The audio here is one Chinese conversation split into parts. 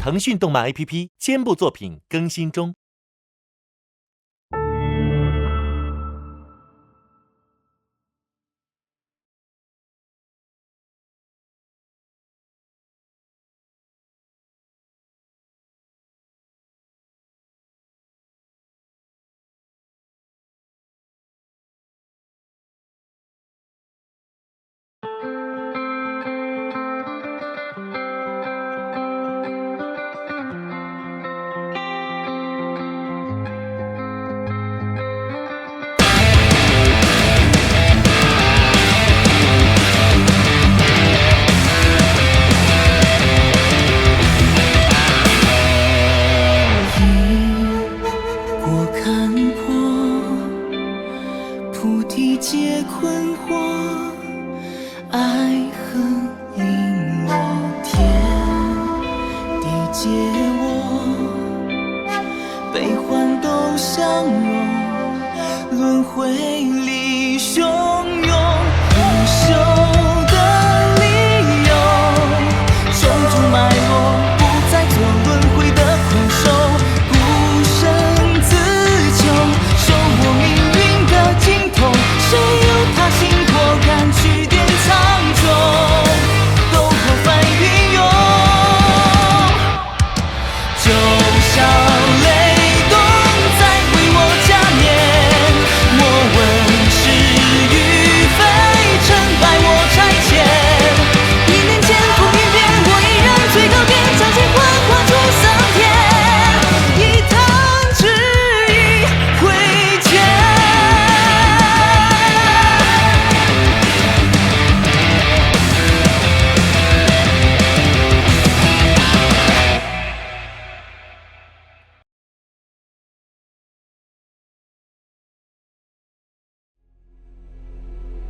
腾讯动漫 APP 肩部作品更新中。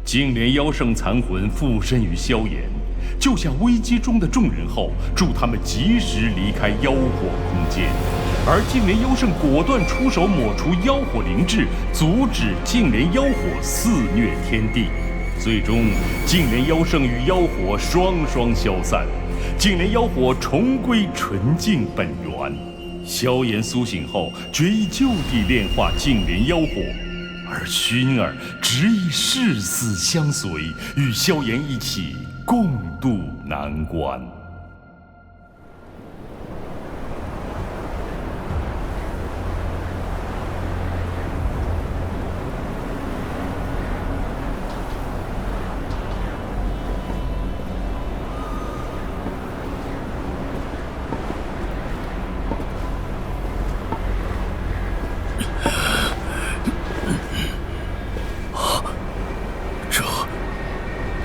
净莲妖圣残魂附身于萧炎，救下危机中的众人后，助他们及时离开妖火空间。而净莲妖圣果断出手抹除妖火灵智，阻止净莲妖火肆虐天地。最终，净莲妖圣与妖火双双消散，净莲妖火重归纯净本源。萧炎苏醒后，决意就地炼化净莲妖火。而薰儿执意誓死相随，与萧炎一起共度难关。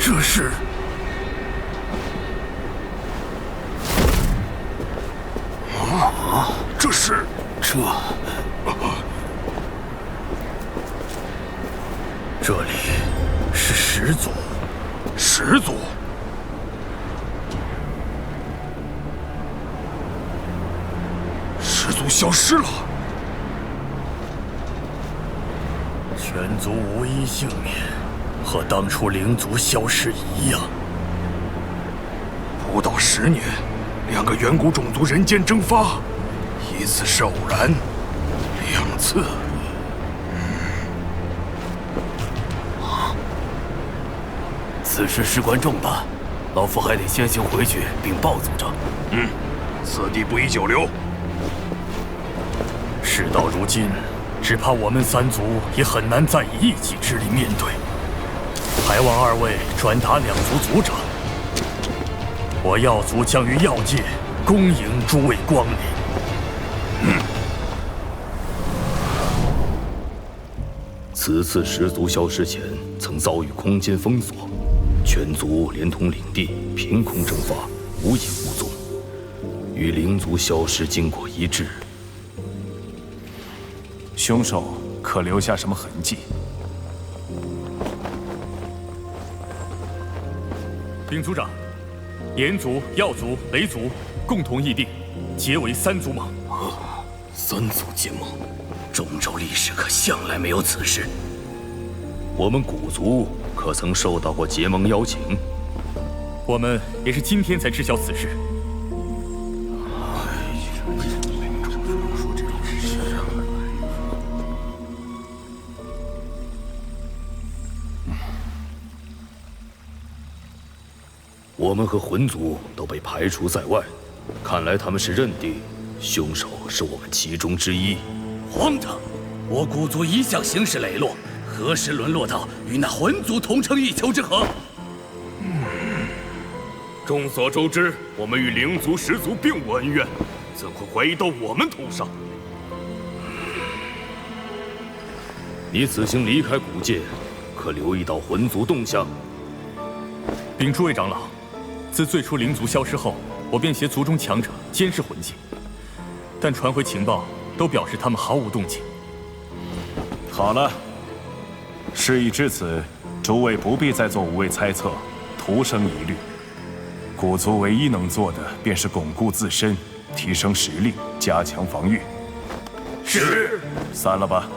这是这是这里是始祖，始祖消失了，全族无一幸免。和当初灵族消失一样，不到10年，2个远古种族人间蒸发，一次是偶然，2次，此事事关重大，老夫还得先行回去禀报族长。此地不宜久留。事到如今，只怕我们3族也很难再以一己之力面对。还望2位转达2族族长，我药族将于药界恭迎诸位光临。此次始祖消失前，曾遭遇空间封锁，全族连同领地凭空蒸发，无影无踪，与灵族消失经过一致。凶手可留下什么痕迹？禀族长，炎族、药族、雷族共同议定，结为3族盟。3族结盟，中州历史可向来没有此事。我们古族可曾受到过结盟邀请？我们也是今天才知晓此事。我们和魂族都被排除在外，看来他们是认定凶手是我们其中之一。荒唐！我古族一向行事磊落，何时沦落到与那魂族同称一丘之貉？众所周知，我们与灵族、石族并无恩怨，怎会怀疑到我们头上？你此行离开古界，可留意到魂族动向？禀诸位长老，自最初灵族消失后，我便携族中强者监视魂界，但传回情报都表示他们毫无动静。好了，事已至此，诸位不必再做无谓猜测，徒生疑虑。古族唯一能做的，便是巩固自身，提升实力，加强防御。是。散了吧。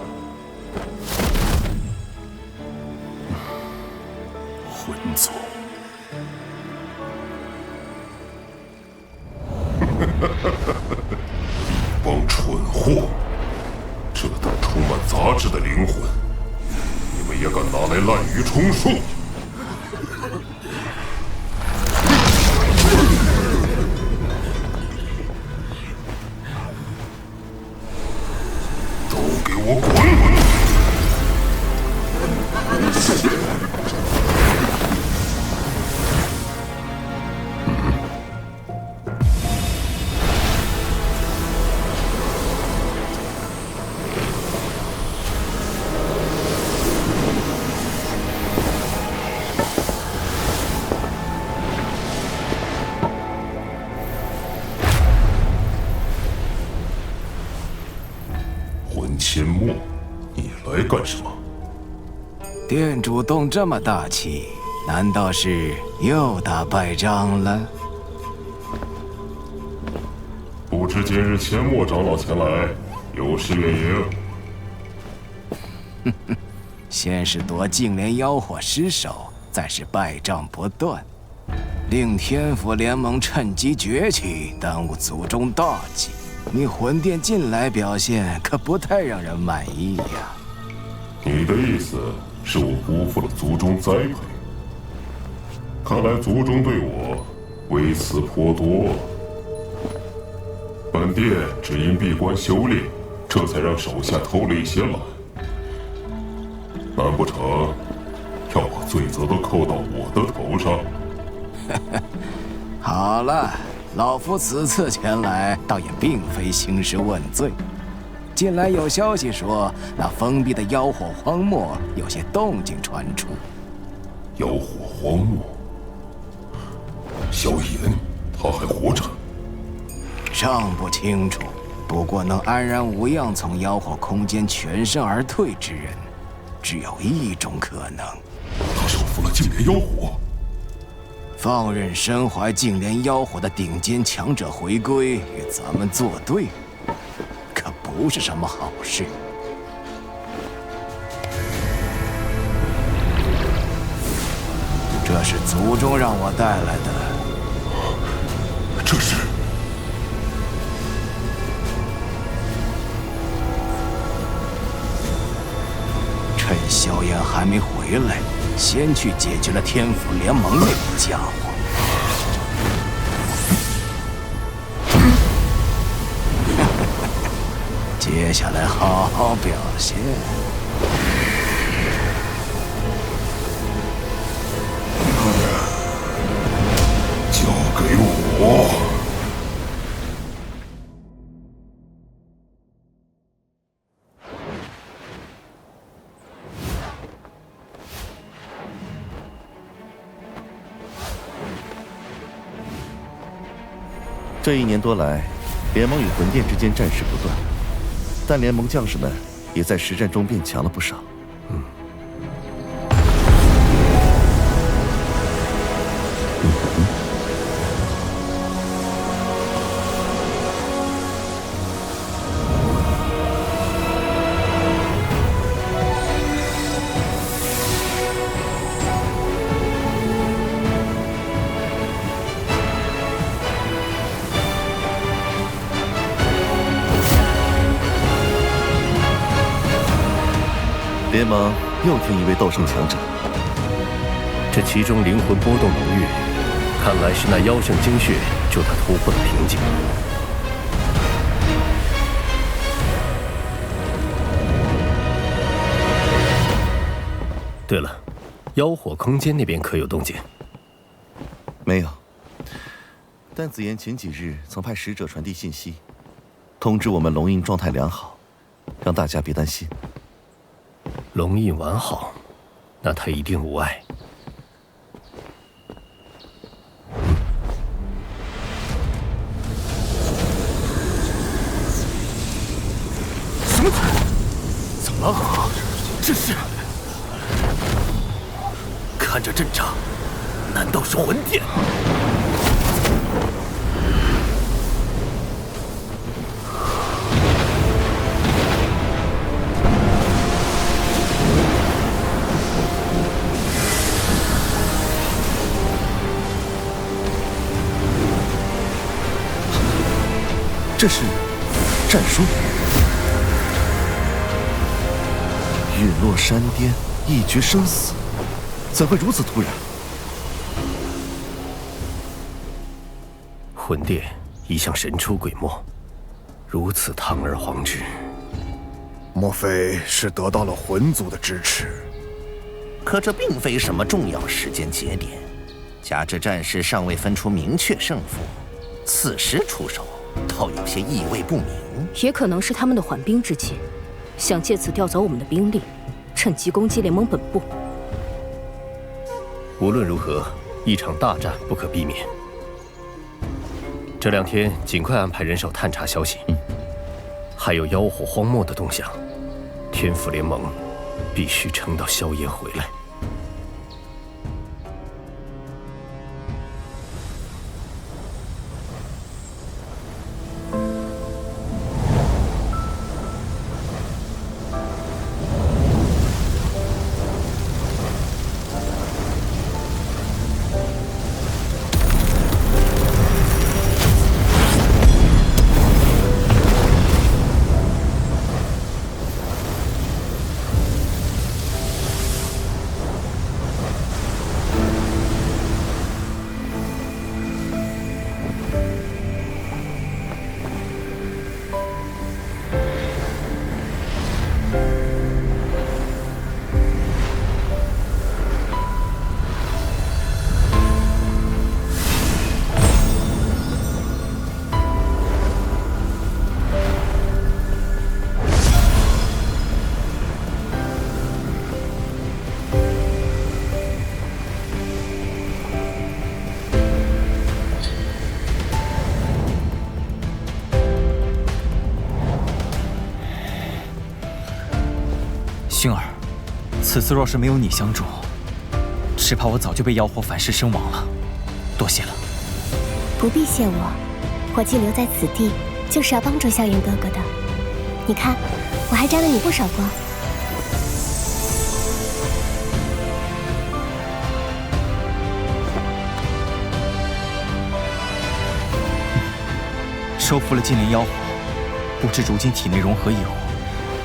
魂族。一帮蠢货！这等充满杂质的灵魂，你们也敢拿来滥竽充数？都给我滚！阡陌，你来干什么？店主动这么大气，难道是又打败仗了？不知今日阡陌长老前来，有失远迎。哼哼，先是夺净莲妖火失手，再是败仗不断，令天府联盟趁机崛起，耽误族中大计。你魂殿近来表现可不太让人满意呀。你的意思是我辜负了族中栽培？看来族中对我微词颇多。本殿只因闭关修炼，这才让手下偷了一些懒。难不成要把罪责都扣到我的头上？好了。老夫此次前来，倒也并非兴师问罪。近来有消息说，那封闭的妖火荒漠有些动静传出。妖火荒漠，萧炎他还活着？尚不清楚。不过能安然无恙从妖火空间全身而退之人，只有一种可能：他收服了净莲妖火。放任身怀净莲妖火的顶尖强者回归，与咱们作对，可不是什么好事。这是族中让我带来的。这是？趁萧炎还没回来，先去解决了天府联盟那个家伙。接下来好好表现。交给我。这1年多来，联盟与魂殿之间战事不断，但联盟将士们也在实战中变强了不少。联盟又添一位斗圣强者，这其中灵魂波动浓郁，看来是那妖圣精血助他突破了瓶颈。对了，妖火空间那边可有动静？没有。但子言前几日曾派使者传递信息，通知我们龙印状态良好，让大家别担心。龙印完好，那他一定无碍。什么？怎么了？这是？看这阵仗，难道是魂殿？这是战书。陨落山巅，一决生死，怎会如此突然？魂殿一向神出鬼没，如此堂而皇之，莫非是得到了魂族的支持？可这并非什么重要时间节点，加之战事尚未分出明确胜负，此时出手倒有些意味不明。也可能是他们的缓兵之计，想借此调走我们的兵力，趁机攻击联盟本部。无论如何，一场大战不可避免。这2天尽快安排人手探查消息。还有妖火荒漠的动向，天府联盟必须撑到萧炎回来。星儿，此次若是没有你相助，只怕我早就被妖火反噬身亡了。多谢了。不必谢我，我既留在此地，就是要帮助萧炎哥哥的。你看，我还沾了你不少光。收服了金莲妖火，不知如今体内融合异火，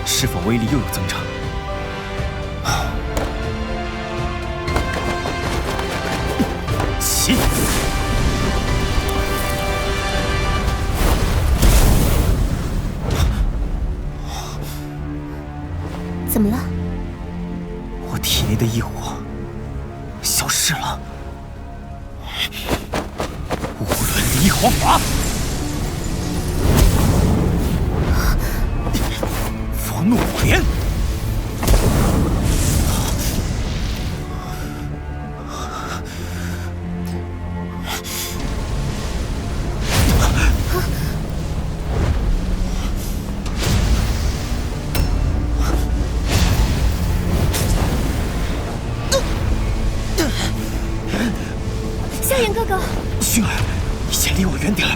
是否威力又有增长？起！怎么了？我体内的异火消失了。无伦离火法，佛怒火莲。萧炎哥哥，薰儿，你先离我远点儿。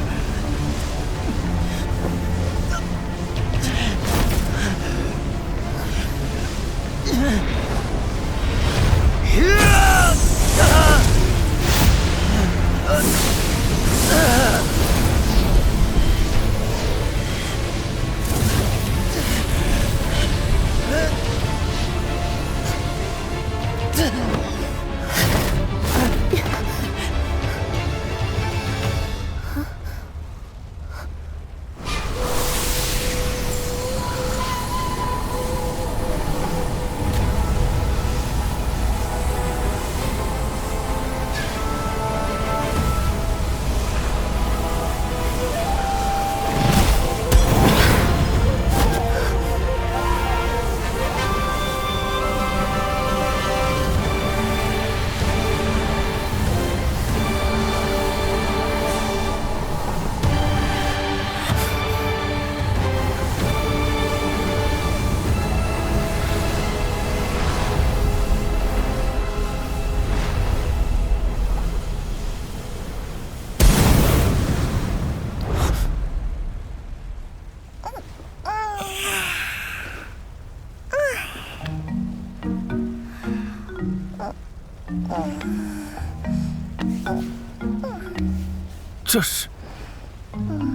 这是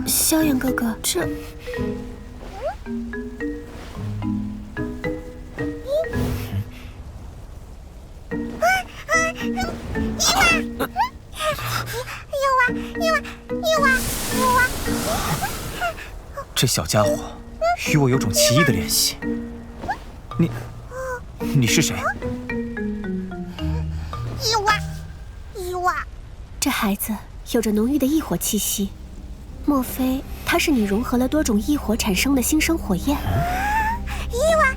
萧炎哥哥，这这小家伙与我有种奇异的联系。你是谁？伊娃，这孩子有着浓郁的异火气息，莫非他是你融合了多种异火产生的新生火焰？伊娃！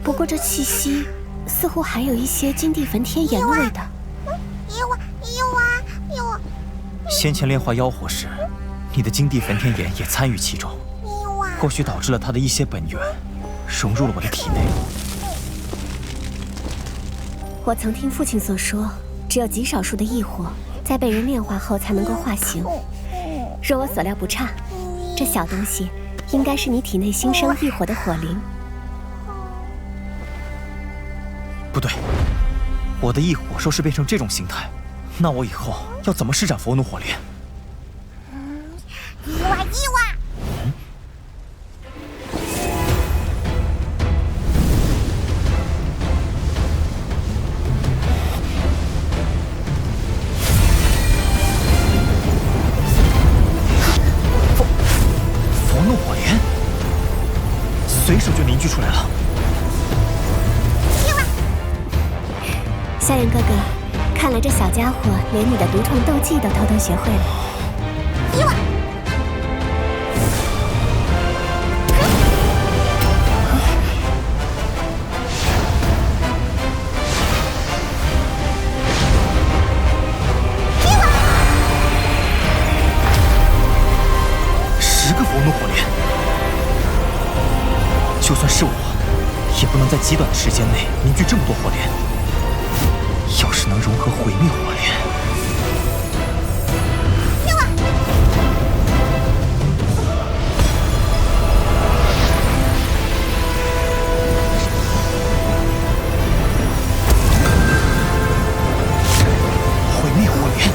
不过这气息似乎还有一些金地焚天炎的味道。伊娃！先前炼化妖火时，你的金地焚天炎也参与其中，或许导致了它的一些本源融入了我的体内。我曾听父亲所说，只有极少数的异火在被人炼化后才能够化形。若我所料不差，这小东西应该是你体内新生异火的火灵。不对，我的异火若是变成这种形态，那我以后要怎么施展佛怒火莲？伊娃！佛怒火莲，随手就凝聚出来了。萧炎哥哥，看来这小家伙连你的独创斗技都偷偷学会了。伊娃！10个佛怒火莲，就算是我，也不能在极短的时间内凝聚这么多火莲。要是能融合毁灭火莲，毁灭火莲，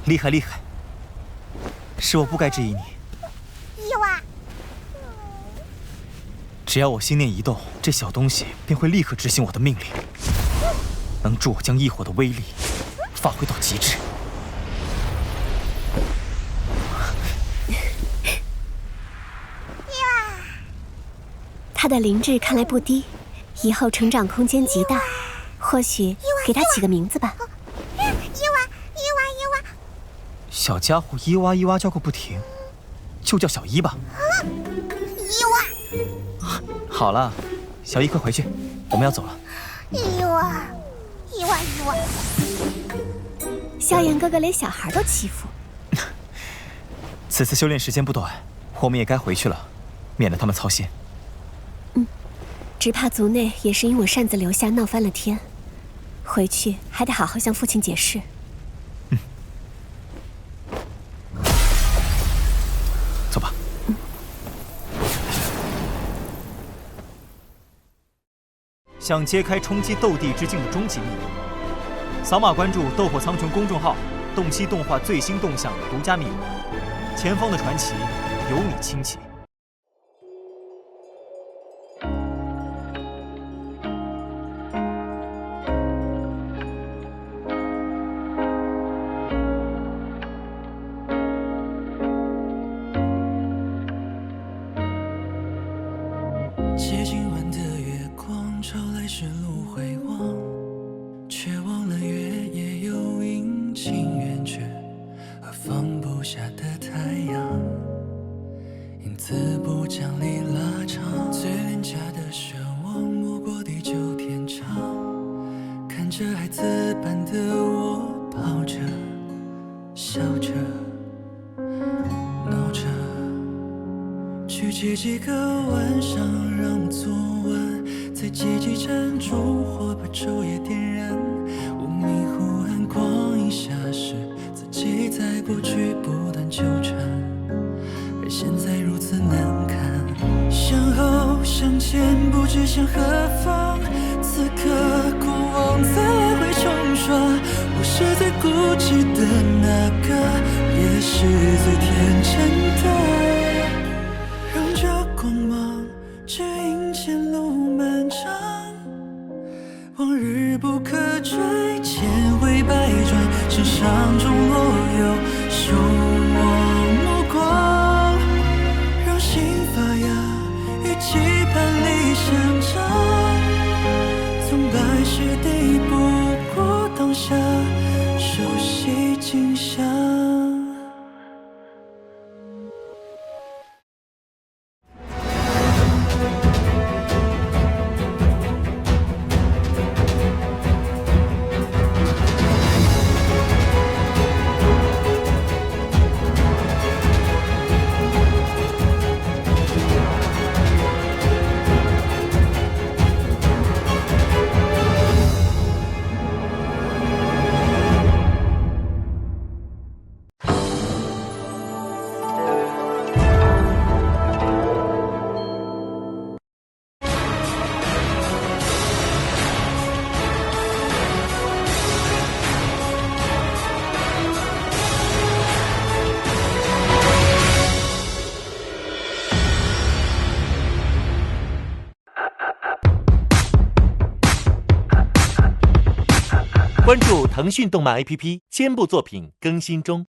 厉害厉害！是我不该质疑你。伊娃，只要我心念一动，这小东西便会立刻执行我的命令，能助我将异火的威力发挥到极致。他的灵智看来不低，以后成长空间极大，或许给他起个名字吧。小家伙伊娃伊娃叫个不停，就叫小伊吧。伊娃，好了，小伊快回去，我们要走了。伊娃，萧炎哥哥连小孩都欺负。此次修炼时间不短，我们也该回去了，免得他们操心。只怕族内也是因我擅自留下闹翻了天，回去还得好好向父亲解释。走吧。想揭开冲击斗帝之境的终极秘密，扫码关注“斗火苍穹”公众号，洞悉动画最新动向独家秘闻。前方的传奇由你倾起。借今晚的月光，照来时路回望，却忘了月也有阴晴圆缺和放不下的太阳，因此不将离拉长，最廉价的奢望，莫过地久天长。着孩子般的我，跑着笑着闹着，去接几个晚上，让我做完，在街机站烛火把昼夜点燃。我迷糊暗光一下时，自己在过去不断纠缠，而现在如此难堪。向后向前，不知向何方。此刻过往在来回冲刷，我是最固执的那个，也是最天真的。让这光芒指引前路漫长，往日不可追，千回百转，身上中落有守望目光，让心发芽，与期盼里生长。从百世抵不过当下，熟悉景象。关注腾讯动漫 APP， 肩部作品更新中。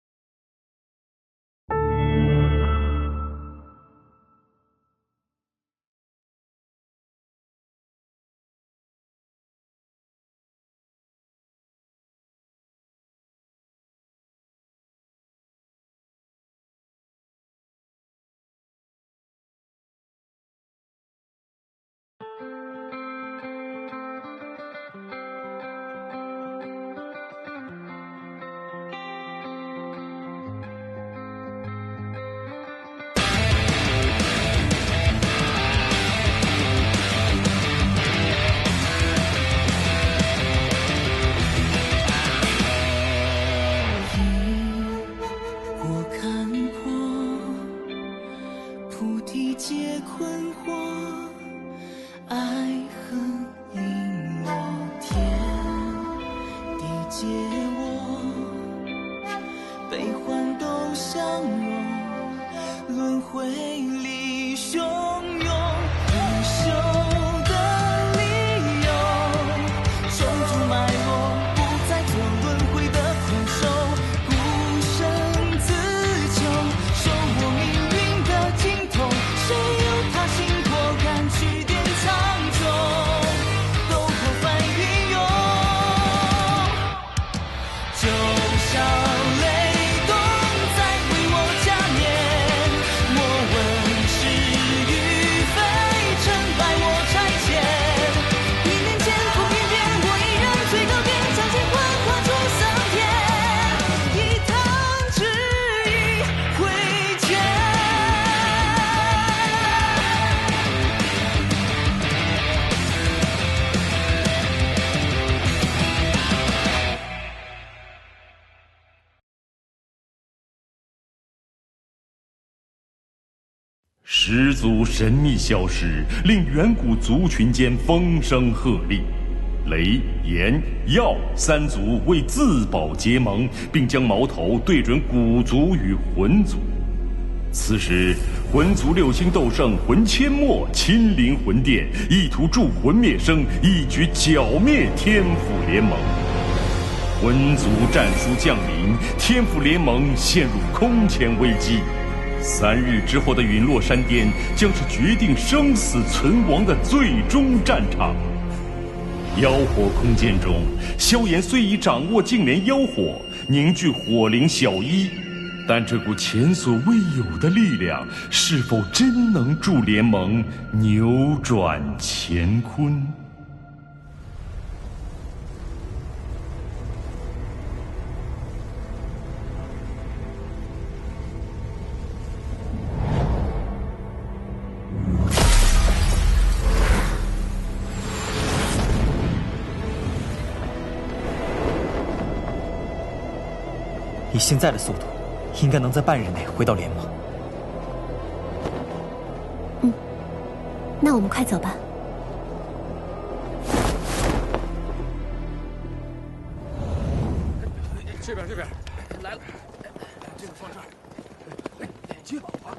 始祖神秘消失，令远古族群间风声鹤唳。雷、炎、耀三族为自保结盟，并将矛头对准古族与魂族。此时，魂族六星斗圣魂阡陌亲临魂殿，意图助魂灭生，一举剿灭天府联盟。魂族战书降临，天府联盟陷入空前危机。3日之后的陨落山巅，将是决定生死存亡的最终战场。妖火空间中，萧炎虽已掌握净莲妖火，凝聚火灵小一，但这股前所未有的力量，是否真能助联盟扭转乾坤？以现在的速度，应该能在半日内回到联盟。那我们快走吧。这边来了，这个放这儿，接宝啊！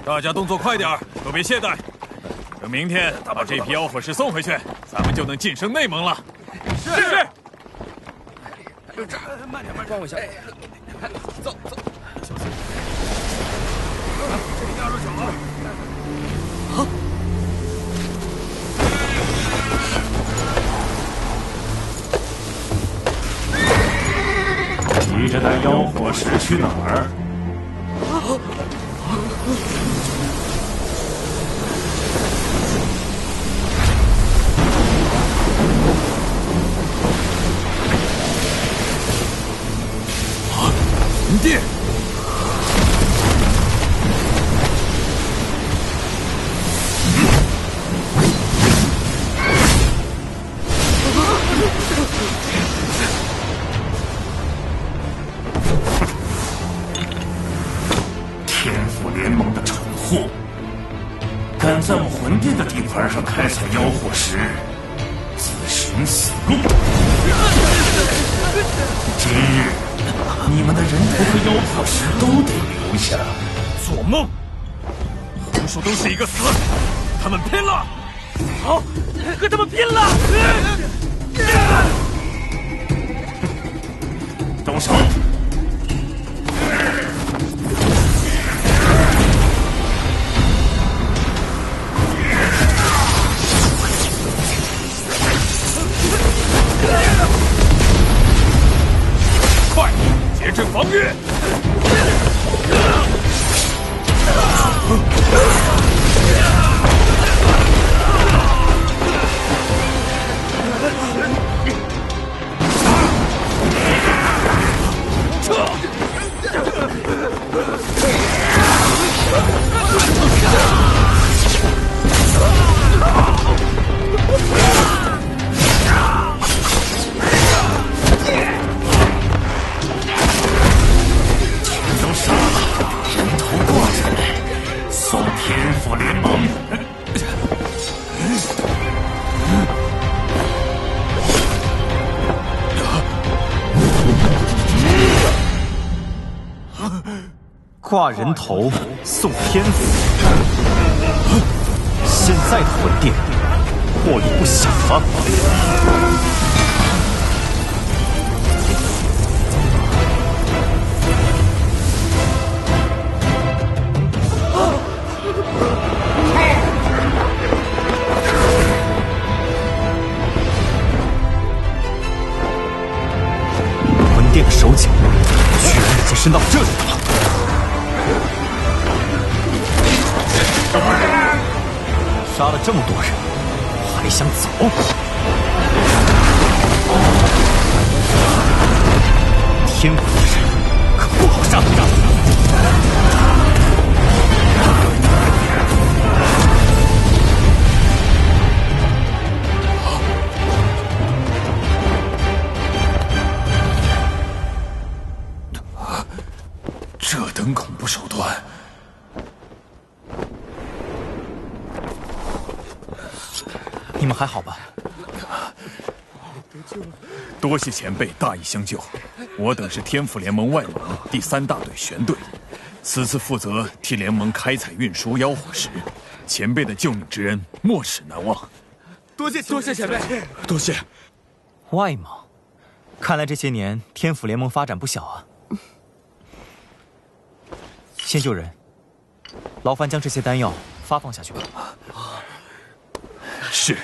大家动作快点，都别懈怠。等明天把这批妖火石送回去，咱们就能晋升内盟了。是。这儿慢点，帮我一下。走。小心。这里压住脚啊！好。急着带妖火石去哪儿？魂殿。敢在我魂殿的地盘上开采妖火石，自寻死路！今日你们的人头和妖火石都得留下。做梦！横竖都是一个死，他们拼了！好，和他们拼了！动手！快，结阵防御！挂人头送天府，现在的魂殿魄力不小啊！魂殿的手脚居然已经伸到这里了。杀了这么多人，还想走？天府的人可不好杀。这等恐怖手段！你们还好吧？多谢前辈大义相救。我等是天府联盟外盟第3大队玄队，此次负责替联盟开采运输妖火石，前辈的救命之恩莫齿难忘。多谢前辈，多谢。外盟，看来这些年天府联盟发展不小啊。先救人，劳烦将这些丹药发放下去吧。是，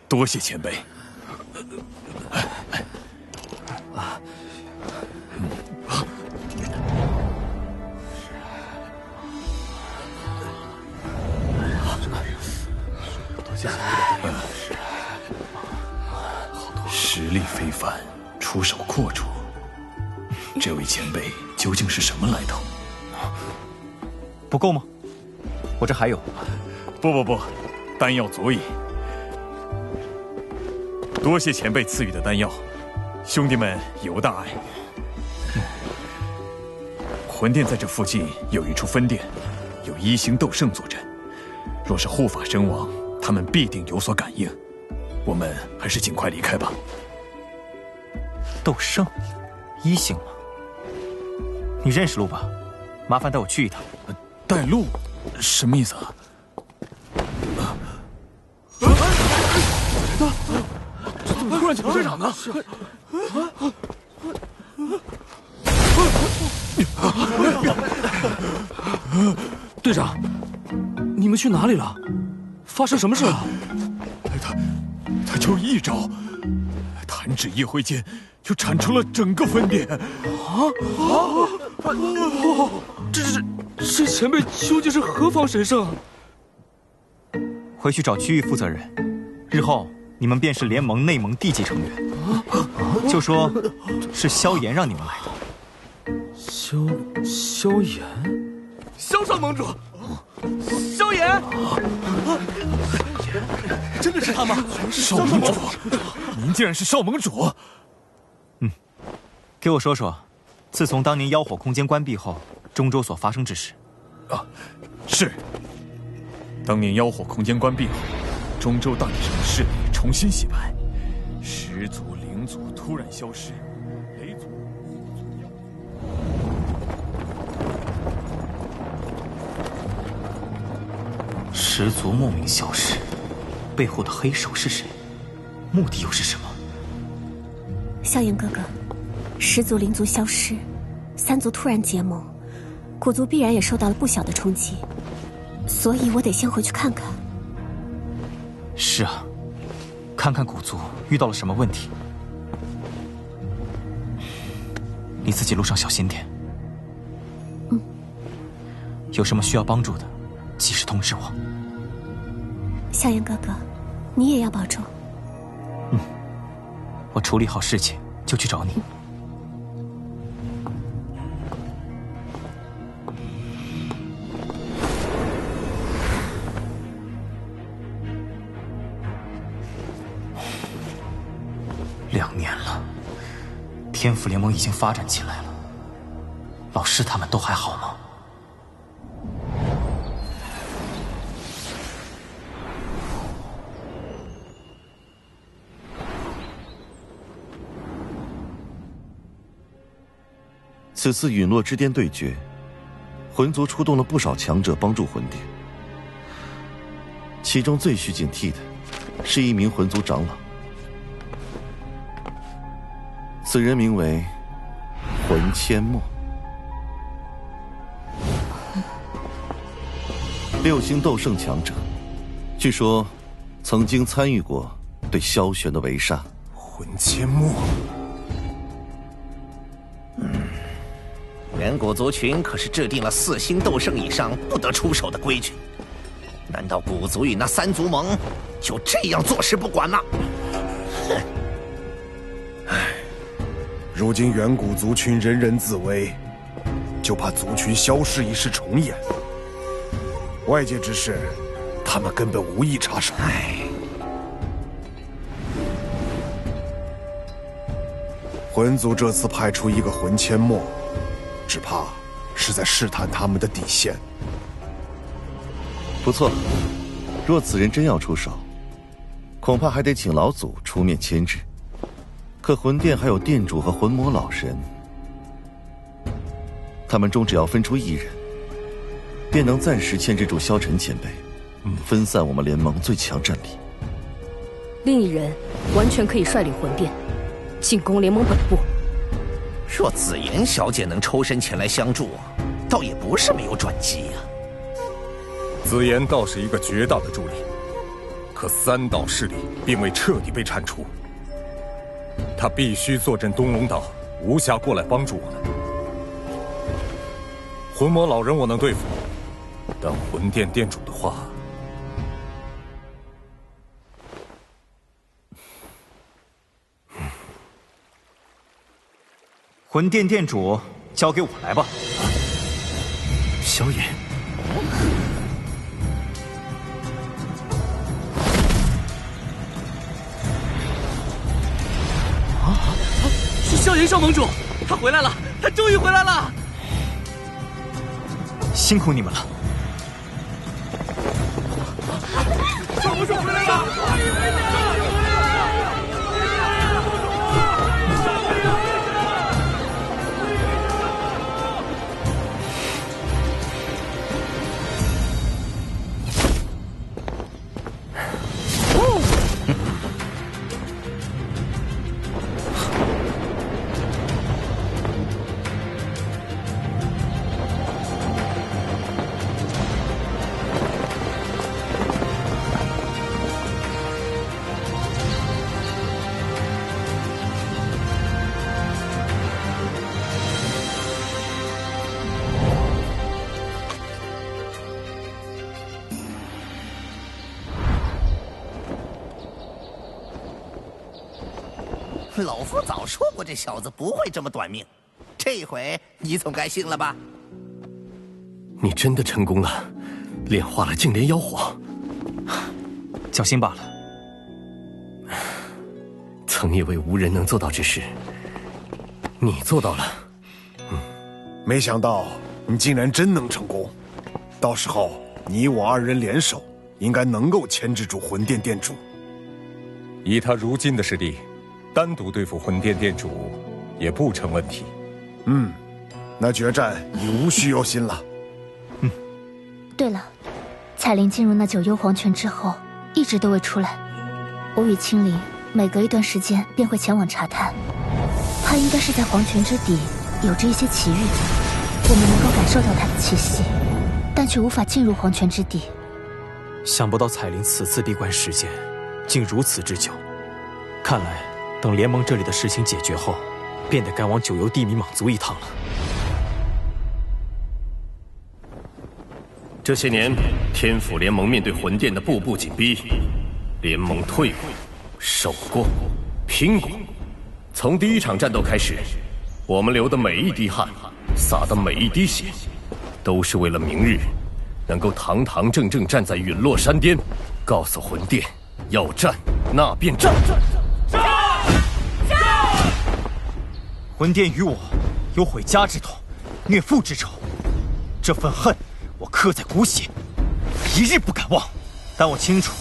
多谢前辈。实力非凡，出手阔绰。这位前辈究竟是什么来头？不够吗？我这还有。不，丹药足矣。多谢前辈赐予的丹药，兄弟们有大碍。魂殿在这附近有一处分殿，有一星斗圣坐镇。若是护法身亡，他们必定有所感应。我们还是尽快离开吧。斗圣，一星吗？你认识路吧？麻烦带我去一趟。带路？什么意思啊？这怎么突然抢队长呢？队长，你们去哪里了？发生什么事了？他就一招，弹指一挥间，就铲除了整个分殿。这前辈究竟是何方神圣？回去找区域负责人，日后你们便是联盟内盟地级成员。就说是萧炎让你们来的。萧炎，萧少盟主，萧炎，真的是他吗？少盟主，您竟然是少盟主！给我说说，自从当年妖火空间关闭后，中州所发生之事。是。当年妖火空间关闭后，中州大地上的势力重新洗牌，始祖、灵祖突然消失，雷祖、始祖莫名消失，背后的黑手是谁？目的又是什么？萧炎哥哥，始祖、灵族消失，三族突然结盟，古族必然也受到了不小的冲击，所以我得先回去看看。是啊，看看古族遇到了什么问题。你自己路上小心点。有什么需要帮助的，及时通知我。萧炎哥哥，你也要保重。我处理好事情就去找你。2年了，天府联盟已经发展起来了，老师他们都还好吗？此次陨落之巅对决，魂族出动了不少强者帮助魂殿，其中最需警惕的是一名魂族长老，此人名为魂阡陌，6星斗圣强者，据说曾经参与过对萧玄的围杀。魂阡陌，远古族群可是制定了4星斗圣以上不得出手的规矩，难道古族与那3族盟就这样坐视不管了？如今远古族群人人自危，就怕族群消失一事重演。外界之事，他们根本无意插手。魂族这次派出一个魂阡陌，只怕是在试探他们的底线。不错，若此人真要出手，恐怕还得请老祖出面牵制。可魂殿还有殿主和魂魔老人，他们中只要分出1人，便能暂时牵制住萧晨前辈，分散我们联盟最强战力。另一人完全可以率领魂殿进攻联盟本部。若紫妍小姐能抽身前来相助，倒也不是没有转机呀。紫妍倒是一个绝大的助力，可3岛势力并未彻底被铲除，他必须坐镇东龙岛，无暇过来帮助我们。魂魔老人我能对付，但魂殿殿主的话，魂殿殿主交给我来吧。萧炎，云少盟主，他回来了，他终于回来了！辛苦你们了。少盟主回来了！老夫早说过，这小子不会这么短命。这回你总该信了吧？你真的成功了，炼化了净莲妖火。侥幸罢了。曾以为无人能做到之事，你做到了。没想到你竟然真能成功。到时候你我二人联手，应该能够牵制住魂殿殿主。以他如今的实力，单独对付魂殿殿主也不成问题。那决战已无需忧心了。对了，彩铃进入那九幽黄泉之后，一直都未出来。我与青灵每隔一段时间便会前往查探，他应该是在黄泉之底有着一些奇遇，我们能够感受到他的气息，但却无法进入黄泉之底。想不到彩铃此次闭关时间竟如此之久，看来等联盟这里的事情解决后，便得赶往九幽地冥蟒族一趟了。这些年，天府联盟面对魂殿的步步紧逼，联盟退过、守过、拼过。从第一场战斗开始，我们流的每一滴汗，洒的每一滴血，都是为了明日能够堂堂正正站在陨落山巅，告诉魂殿，要战那便战。魂殿与我有毁家之痛，虐父之仇，这份恨我刻在骨血，一日不敢忘。但我清楚，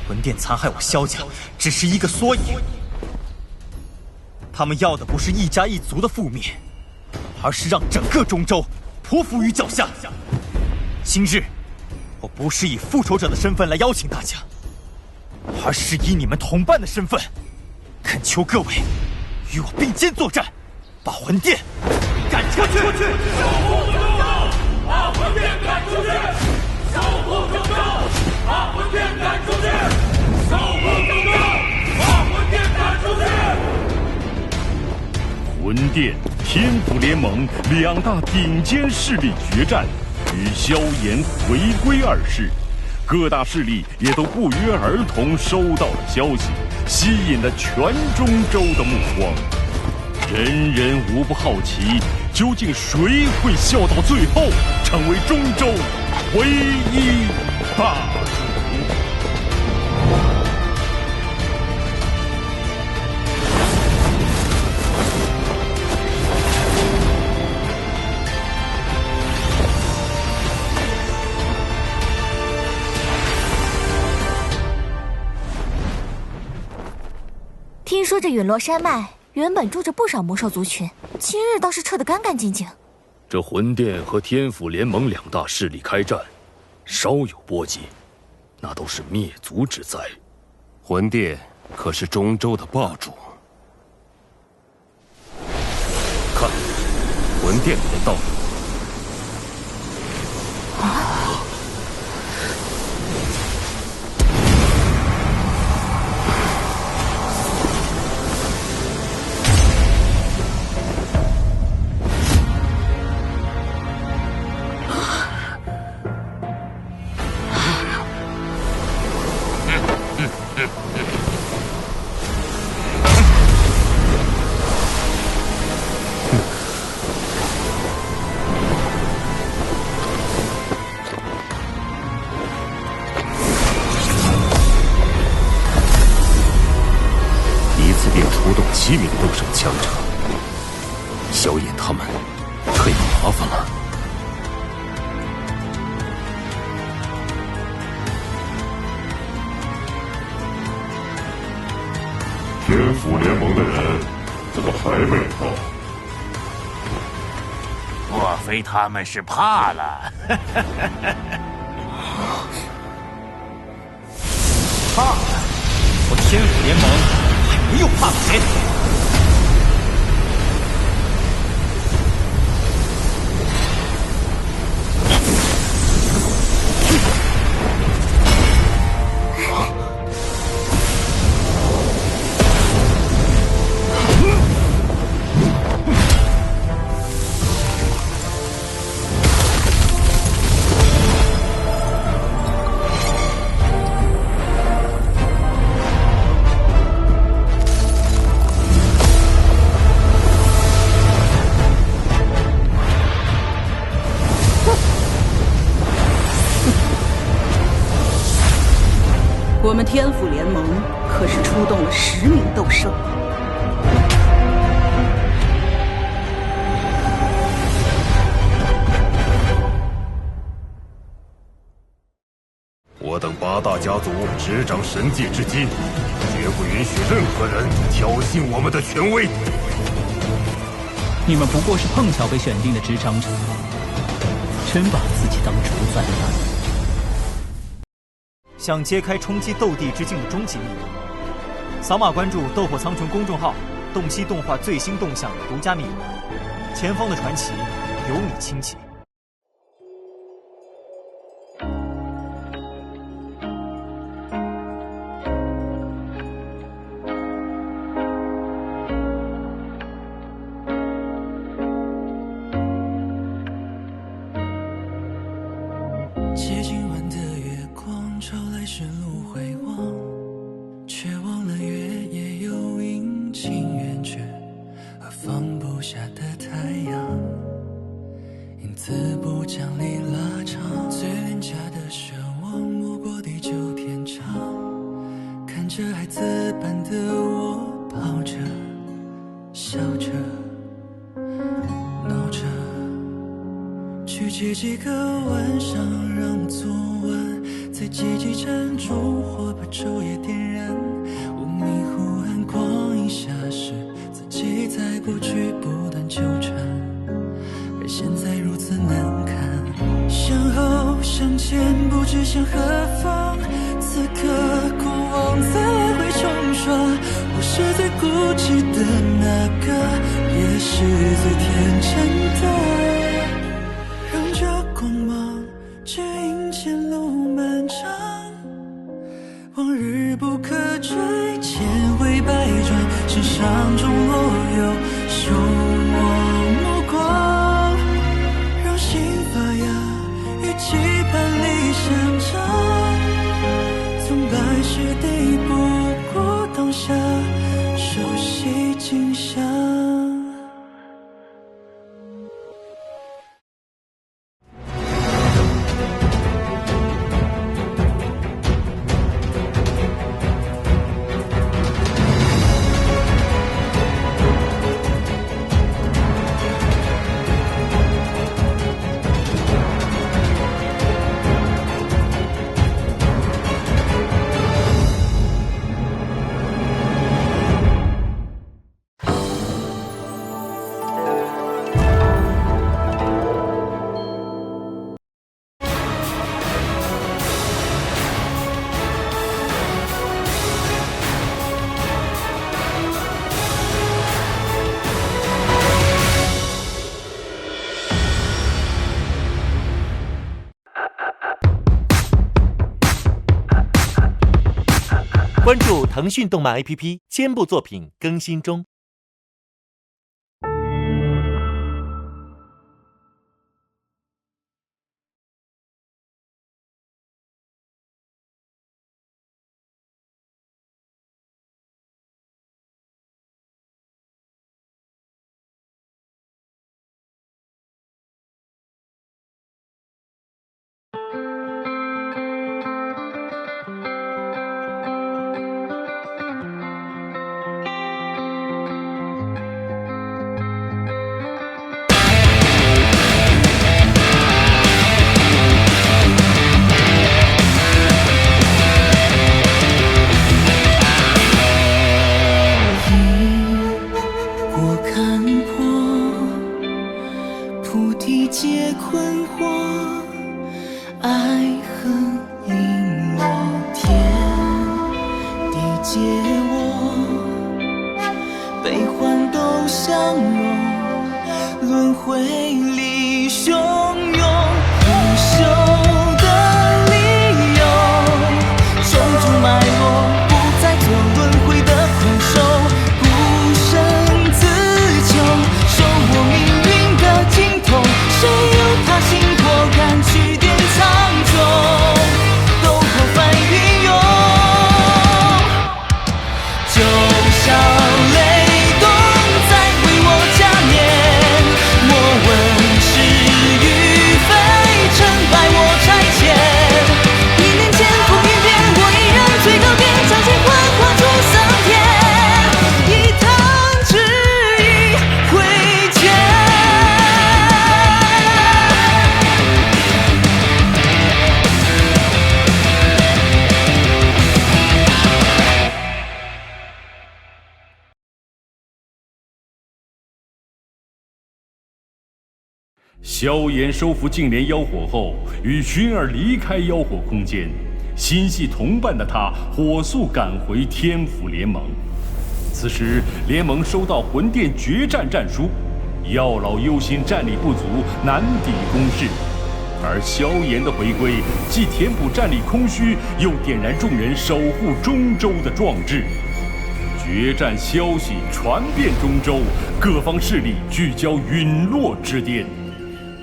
魂殿残害我萧家只是一个缩影，他们要的不是一家一族的覆灭，而是让整个中州匍匐于脚下。今日我不是以复仇者的身份来邀请大家，而是以你们同伴的身份，恳求各位与我并肩作战，把魂殿赶出去！守护中州，把魂殿赶出去！守护中州，把魂殿赶出去！守护中州，把魂殿赶出去！魂殿、天府联盟两大顶尖势力决战，与萧炎回归二事，各大势力也都不约而同收到了消息，吸引了全中州的目光。人人无不好奇，究竟谁会笑到最后，成为中州唯一霸主？听说这陨落山脉原本住着不少魔兽族群，今日倒是撤得干干净净。这魂殿和天府联盟两大势力开战，稍有波及，那都是灭族之灾。魂殿可是中州的霸主，看，魂殿的人到了。7名斗圣强者，萧炎他们可有麻烦了。天府联盟的人怎么还没到？莫非他们是怕了？怕了？我天府联盟还没有怕谁？我们天府联盟可是出动了10名斗圣。我等8大家族执掌神界之今，绝不允许任何人挑衅我们的权威。你们不过是碰巧被选定的执掌者，真把自己当主宰了。想揭开冲击斗帝之境的终极秘密，扫码关注“斗破苍穹”公众号，洞悉动画最新动向独家秘闻。前方的传奇由你倾起。接近晚的月光照来顺路回望，却忘了月也有阴晴圆缺和放不下的太阳，因此不将离拉长，最廉价的奢望没过地久天长，看着孩子般的我跑着笑着闹着，去接几个晚上，让昨晚在阶级占烛火把昼夜点燃。我迷糊暗光影下时，自己在过去不断纠缠，而现在如此难堪。向后向前不知向何方，此刻过往在来回冲刷。我是最固执的那个，也是最天真的。让这光芒指引前路漫长，往日不可追，千回百转，身上中落有守望目光，让心发芽，与期盼里相长。从来是敌不过当下，熟悉景象。关注腾讯动漫 APP， 肩部作品更新中。爱恨零落，天地皆我，悲欢都相融，轮回里汹涌，不朽的理由，种种脉络，不再做轮回的困兽，孤身自救，手握命运的尽头，谁又踏星火，看去点苍穹，斗破翻云涌，就像雷动在为我加冕，莫问是与非，成败我差遣。1年前风云变，我依然最高点，将乾坤化出桑田，一趟执意挥剑。萧炎收服净莲妖火后，与薰儿离开妖火空间，心系同伴的他火速赶回天府联盟。此时，联盟收到魂殿决战战书，药老忧心战力不足，难抵攻势。而萧炎的回归，既填补战力空虚，又点燃众人守护中州的壮志。决战消息传遍中州，各方势力聚焦陨落之巅。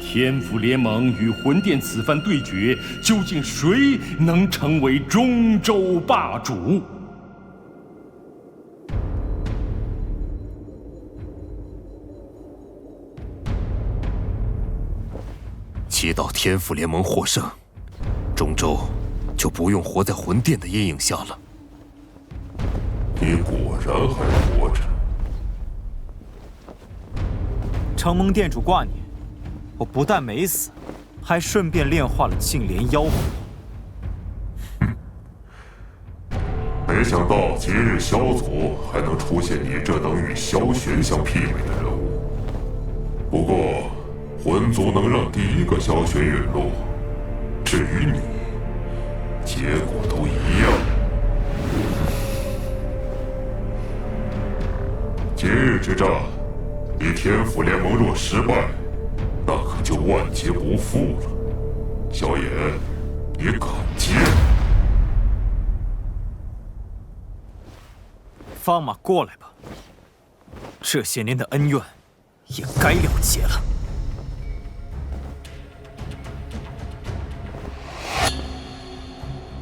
天府联盟与魂殿此番对决，究竟谁能成为中州霸主？祈祷天府联盟获胜，中州就不用活在魂殿的阴影下了。你果然还活着。承蒙店主挂念，我不但没死，还顺便炼化了净莲妖火。没想到今日萧族还能出现你这等与萧玄相媲美的人物。不过，魂族能让第一个萧玄陨落，至于你，结果都一样。今日之战，你天府联盟若失败，那可就万劫不复了。萧炎，你敢接？放马过来吧，这些年的恩怨也该了结了。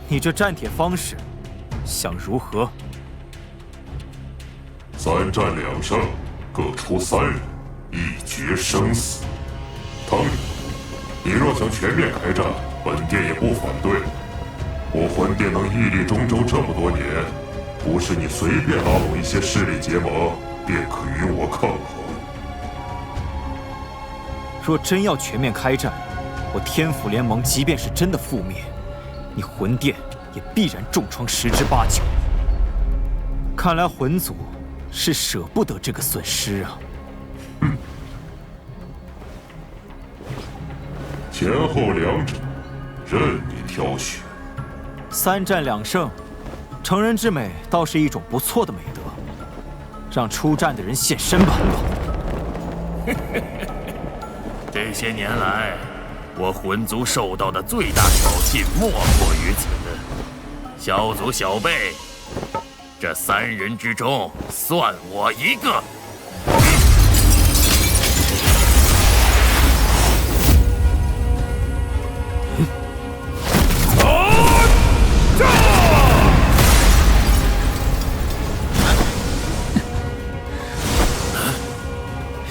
你这战帖方式，想如何？3战2胜，各出3人，一决生死。当然，你若想全面开战，本殿也不反对。我魂殿能屹立中州这么多年，不是你随便拉拢一些势力结盟便可与我抗衡。若真要全面开战，我天府联盟即便是真的覆灭，你魂殿也必然重创10之8九。看来魂族是舍不得这个损失啊！前后2者，任你挑选。3战2胜，成人之美倒是一种不错的美德。让出战的人现身吧。这些年来，我魂族受到的最大挑衅莫过于此。萧族小辈，这3人之中，算我一个。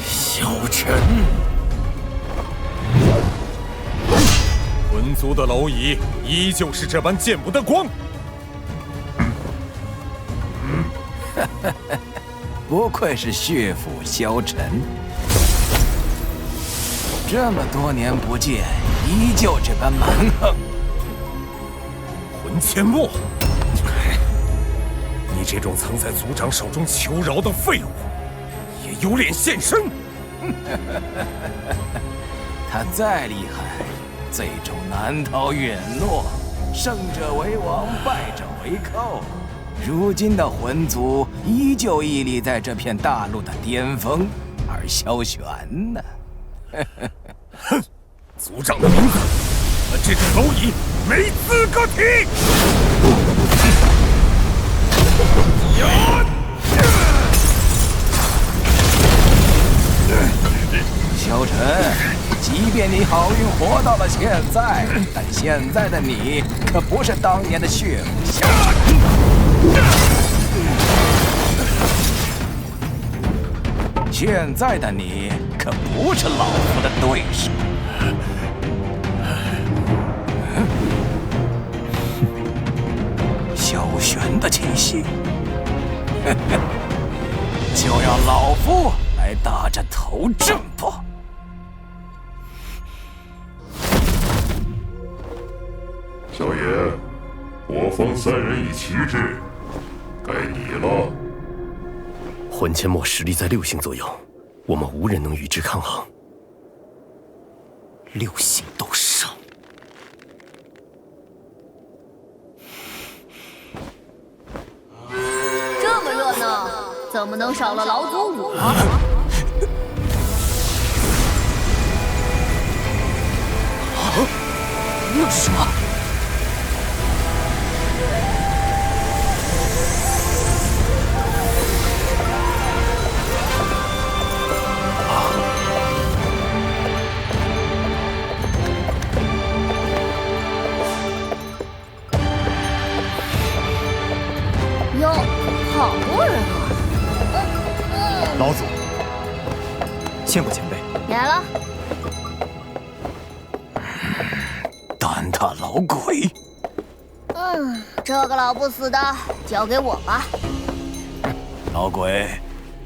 萧晨，魂族的蝼蚁依旧是这般见不得光。不愧是血府萧晨，这么多年不见，依旧这般蛮横。魂阡陌，你这种曾在族长手中求饶的废物，也有脸现身？他再厉害，最终难逃陨落，胜者为王，败者为寇。如今的魂族依旧屹立在这片大陆的巅峰，而萧玄呢？哼，族长的名字，我这只蝼蚁没资格提。萧晨，即便你好运活到了现在，但现在的你可不是当年的血骨萧晨。现在的你可不是老夫的对手。萧玄的气息，就让老夫来打这头阵吧。萧爷，我方3人已齐至，该你了。魂阡陌实力在6星左右，我们无人能与之抗衡。6星斗圣，这么热闹，怎么能少了老祖我？那是什么？哟，好多人啊！老祖，见过前辈。来了。蛋挞老鬼，这个老不死的交给我吧。老鬼，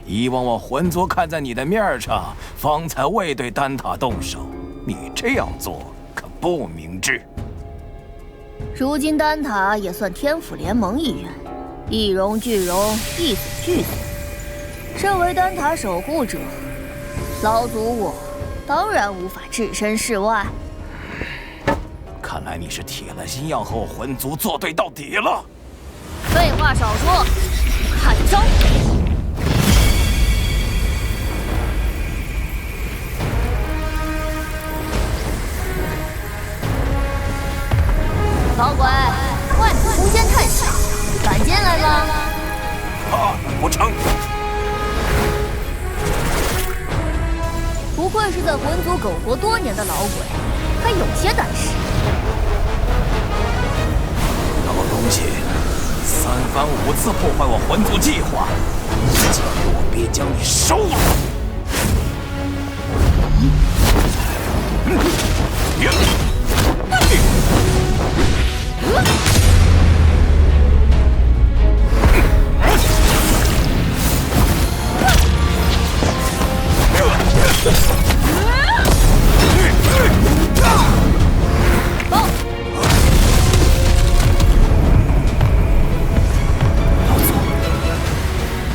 以往我魂族看在你的面上，方才未对丹塔动手。你这样做可不明智。如今丹塔也算天府联盟一员，一荣俱荣，一死俱死。身为丹塔守护者，老祖我当然无法置身事外。看来你是铁了心要和我魂族作对到底了。废话少说，看招！老鬼，外面空间太小，敢进来吗？不成。不愧是在魂族苟活多年的老鬼，还有些胆识。老东西，3番5次破坏我魂族计划，今日我必将你收了。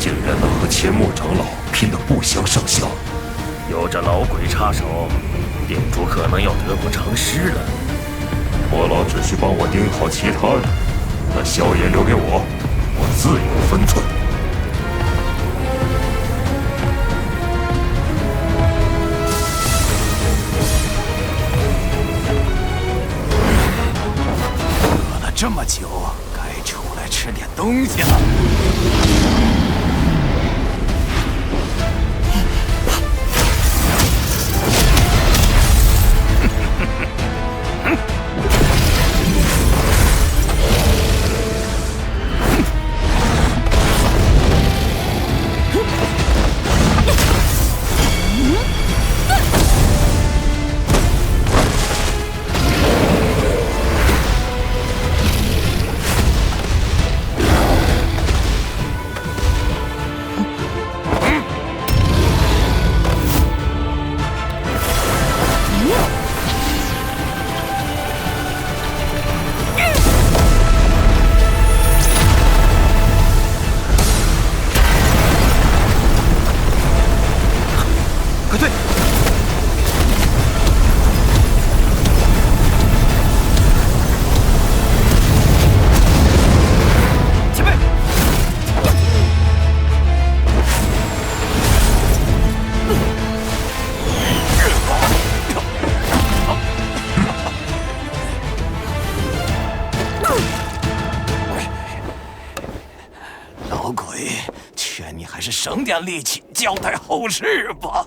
竟然能和阡陌长老拼得不相上下，有这老鬼插手，店主可能要得不偿失了。莫老只需帮我盯好其他的，那萧炎留给我，我自有分寸。饿了这么久，该出来吃点东西了。是省点力气交代后事吧。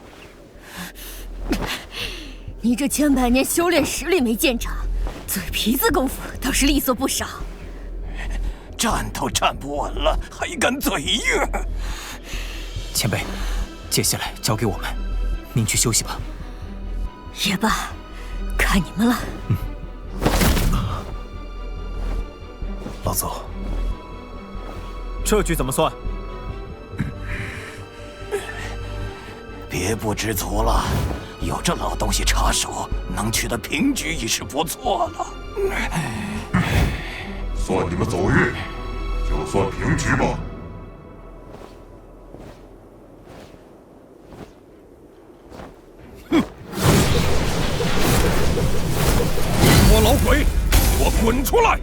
你这千百年修炼实力没见长，嘴皮子功夫倒是利索不少。站都站不稳了，还敢嘴硬？前辈，接下来交给我们，您去休息吧。也罢，看你们了。老祖，这局怎么算？别不知足了，有这老东西插手，能取得平局已是不错了。算你们走运，就算平局吧。魔老鬼，给我滚出来！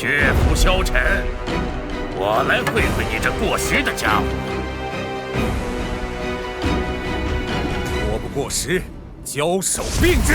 血符消沉，我来会会你这过时的家伙。我不过时，交手并治。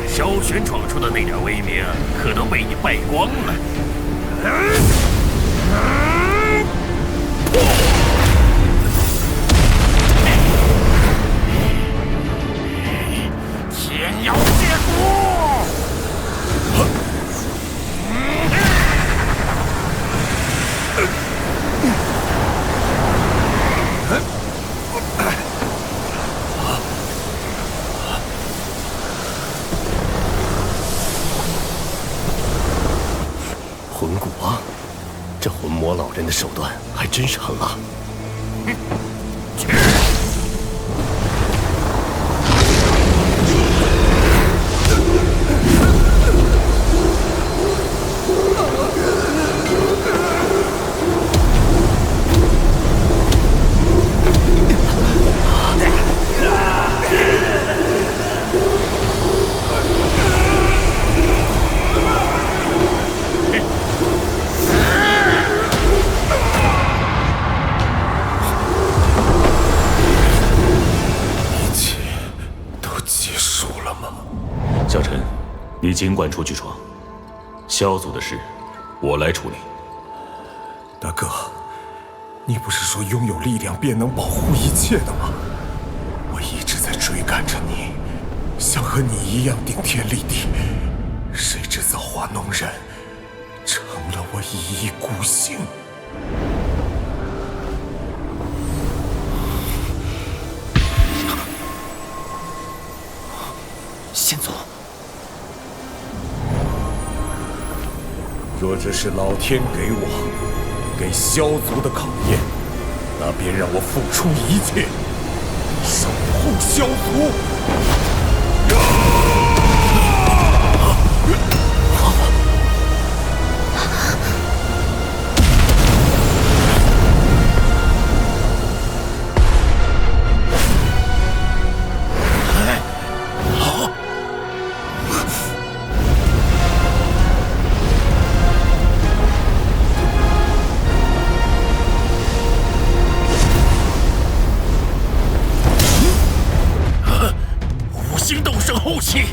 萧玄闯出的那点威名，可都被你败光了。天妖接骨！魂骨啊，这魂魔老人的手段还真是狠辣。你尽管出去闯，萧族的事，我来处理。大哥，你不是说拥有力量便能保护一切的吗？我一直在追赶着你，想和你一样顶天立地，谁知造化弄人，成了我一意孤行。先祖。若这是老天给我、给萧族的考验，那便让我付出一切，守护萧族。怒气。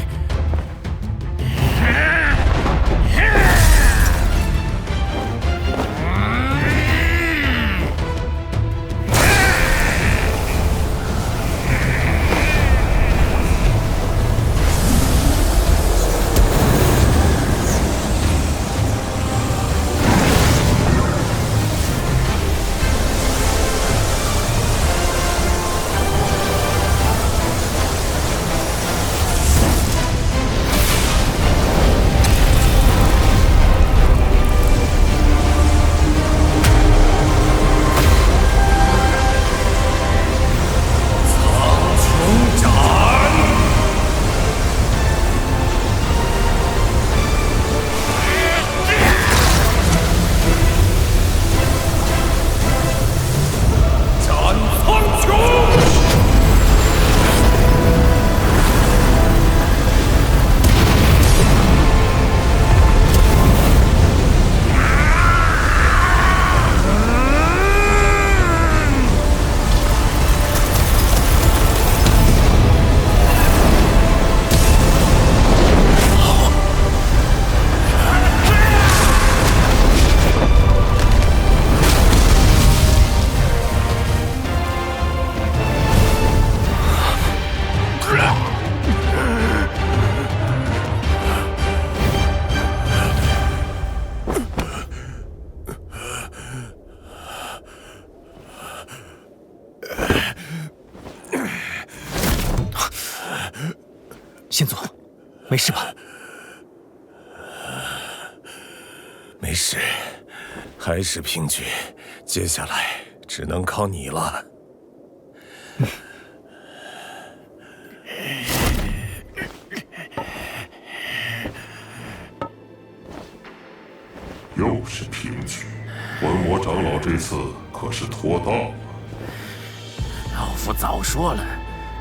先祖，没事吧？没事，还是平局。接下来只能靠你了。又是平局，魂魔长老这次可是拖到了。老夫早说了，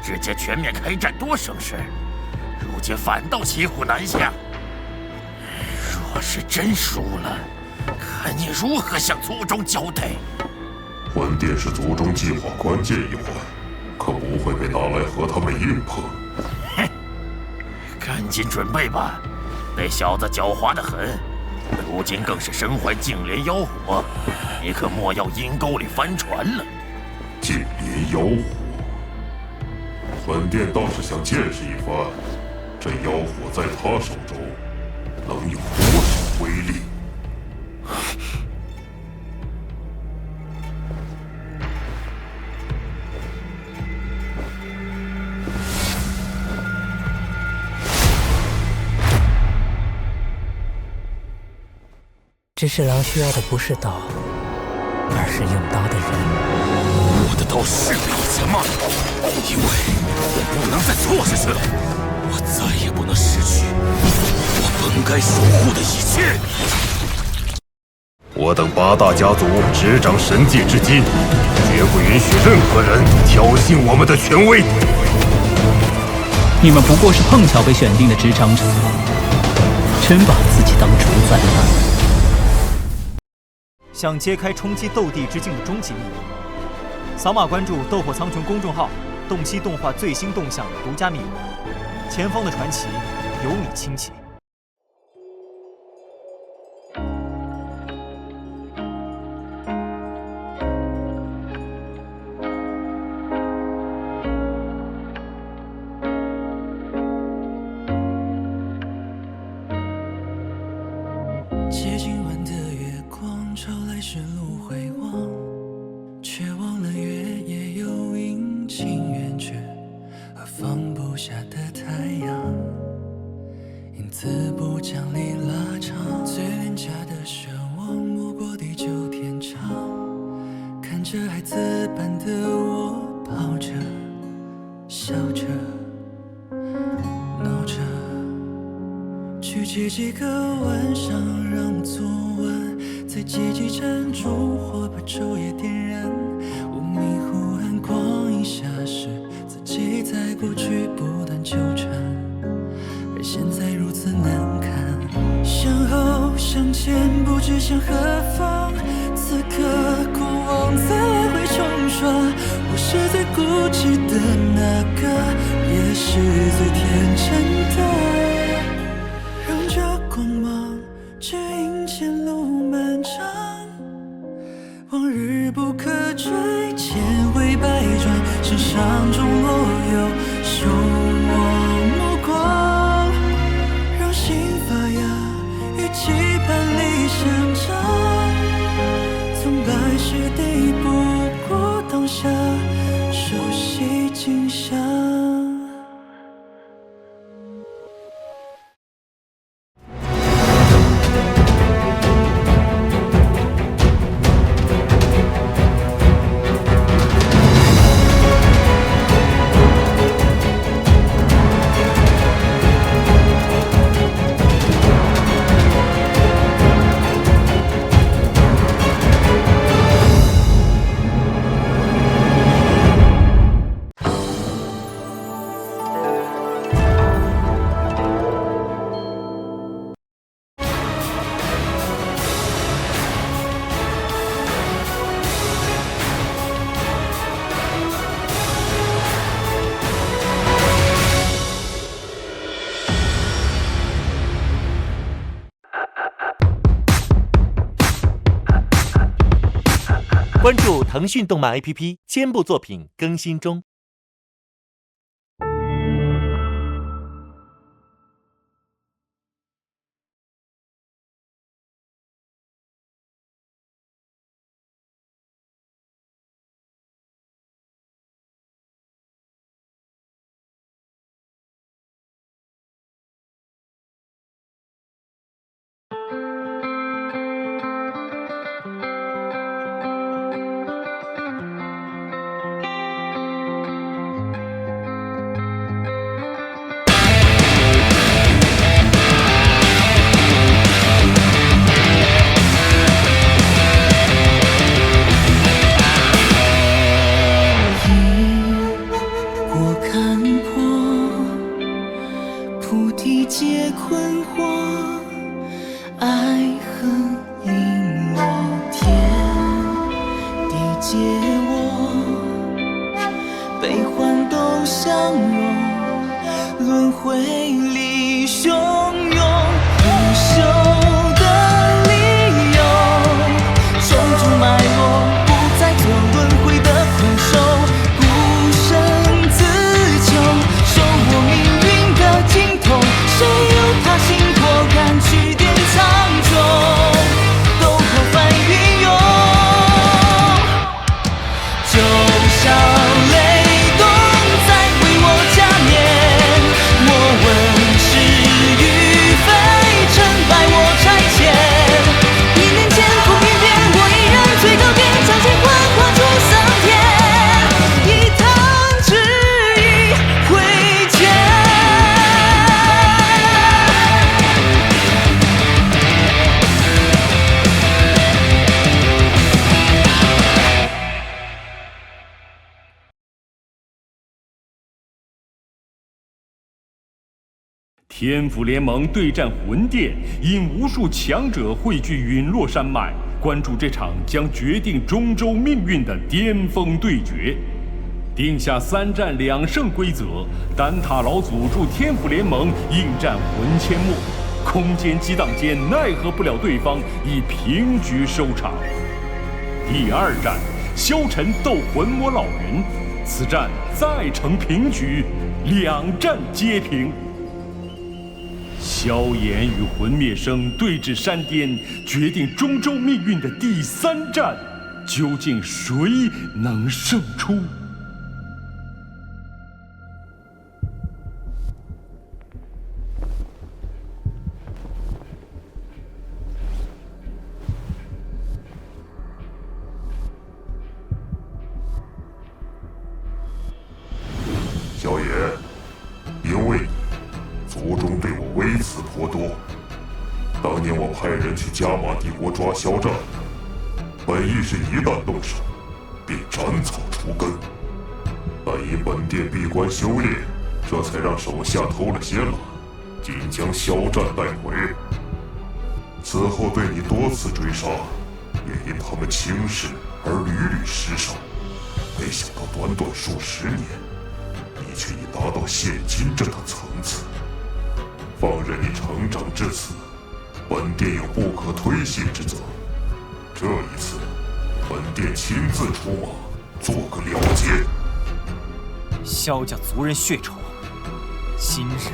直接全面开战多省事，如今反倒骑虎难下。若是真输了，看你如何向族中交代。魂殿是族中计划关键一环，可不会被拿来和他们硬碰。哼，赶紧准备吧，那小子狡猾得很。如今更是身怀净莲妖火，你可莫要阴沟里翻船了。净莲妖火，本殿倒是想见识一番，这妖火在他手中能有多少威力？只是狼需要的不是刀，而是用刀的人。我的刀是比以前慢，因为我不能再错下去了。我再也不能失去我本该守护的一切。我等8大家族执掌神界之基，绝不允许任何人挑衅我们的权威。你们不过是碰巧被选定的执掌者，真把自己当主宰了。想揭开冲击斗帝之境的终极秘密，扫码关注斗破苍穹公众号，洞悉动画最新动向独家秘闻，前方的传奇由你倾起。接近晚的月光照来顺路回望，却忘了月也有阴晴圆缺和放不下的太阳，因此不将离拉长，最廉价的奢望莫过地久天长，看着孩子般的我跑着笑着闹着，去接几个晚上，让昨晚在阶级站烛火把昼夜点燃。我迷糊暗光一下时，自己在过去不断纠缠，而现在如此难堪。向后向前不知向何方，此刻过往在来回冲刷。我是最固执的那个，也是是最天真的，让这光芒指引前路漫长。往日不可追，千回百转，世上中若有守我目光，让心发芽，与期盼里生长。从来时地不过当下，熟悉景象。关注腾讯动漫 APP， 肩部作品更新中。天府联盟对战魂殿，因无数强者汇聚陨落山脉，关注这场将决定中州命运的巅峰对决。定下3战2胜规则，丹塔老祖助天府联盟应战魂阡陌，空间激荡间奈何不了对方，以平局收场。第2战，萧晨斗魂魔老人，此战再成平局，2战皆平。萧炎与魂灭生对峙山巅，决定中州命运的第3战，究竟谁能胜出？萧炎，因为族中对我微词颇多。当年我派人去加玛帝国抓萧战，本意是一旦动手，便斩草除根。但因本殿闭关修炼，这才让手下偷了些懒，仅将萧战带回。此后对你多次追杀，也因他们轻视而屡屡失手。没想到短短数10年，你你却已达到现今这等层次。放任你成长至此，本殿有不可推卸之责。这一次，本殿亲自出马，做个了结。萧家族人血仇，今日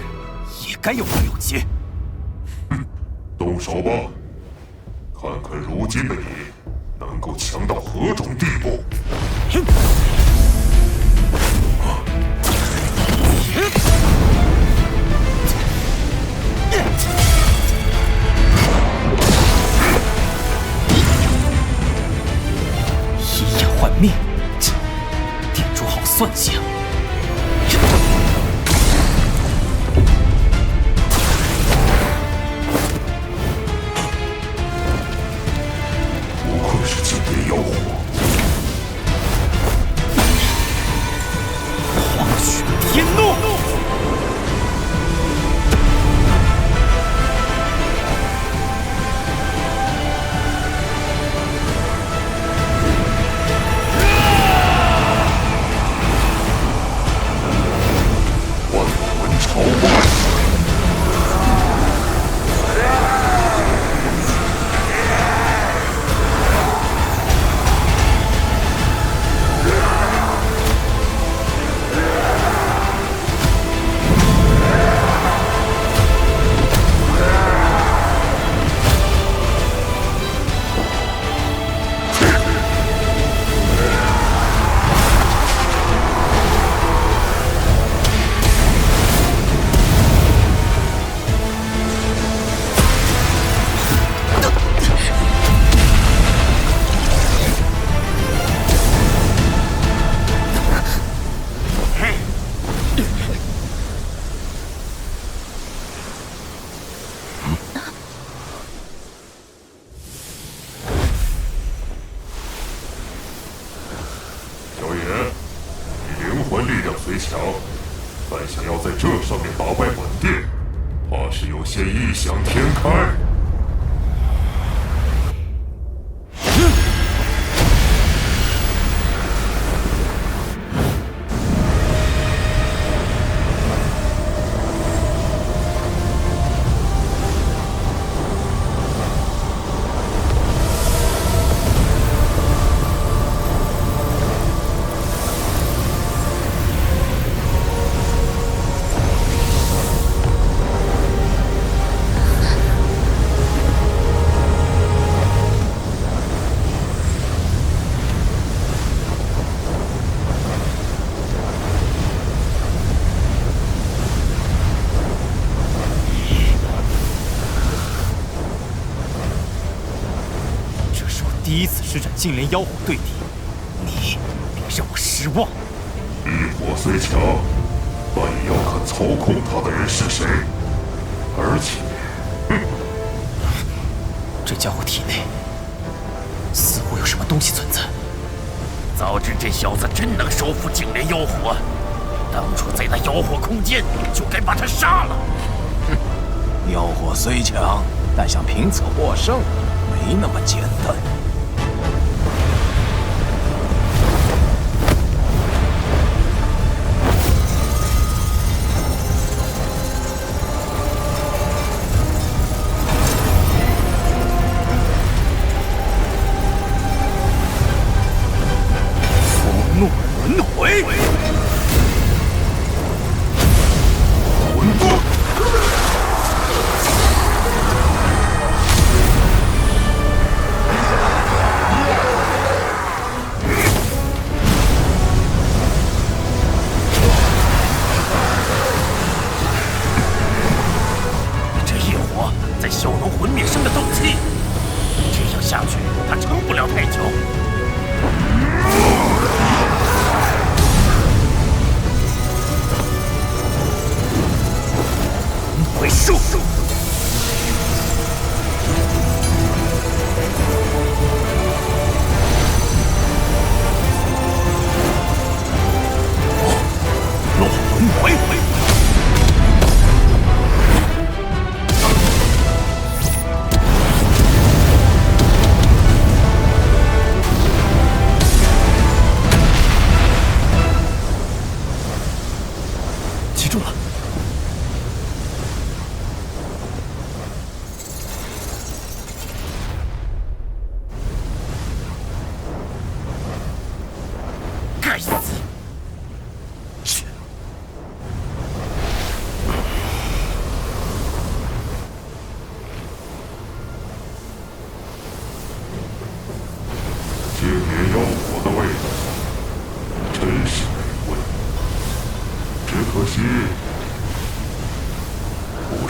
也该有个了结。动手吧，看看如今的你能够强到何种地步。以眼换命，店主好算计啊！不愧是经典妖火，黄血天怒！但想要在这上面打败本殿，怕是有些异想天开。第一次施展净莲妖火对敌，你别让我失望。异火虽强，但也要看操控他的人是谁。而且，这家伙体内似乎有什么东西存在。早知这小子真能收服净莲妖火，当初在那妖火空间就该把他杀了。妖火虽强，但想凭此获胜，没那么简单。怒轮回，魂魄。这业火在消融魂灭生的斗气，这样下去，他撑不了太久。回术，落轮回。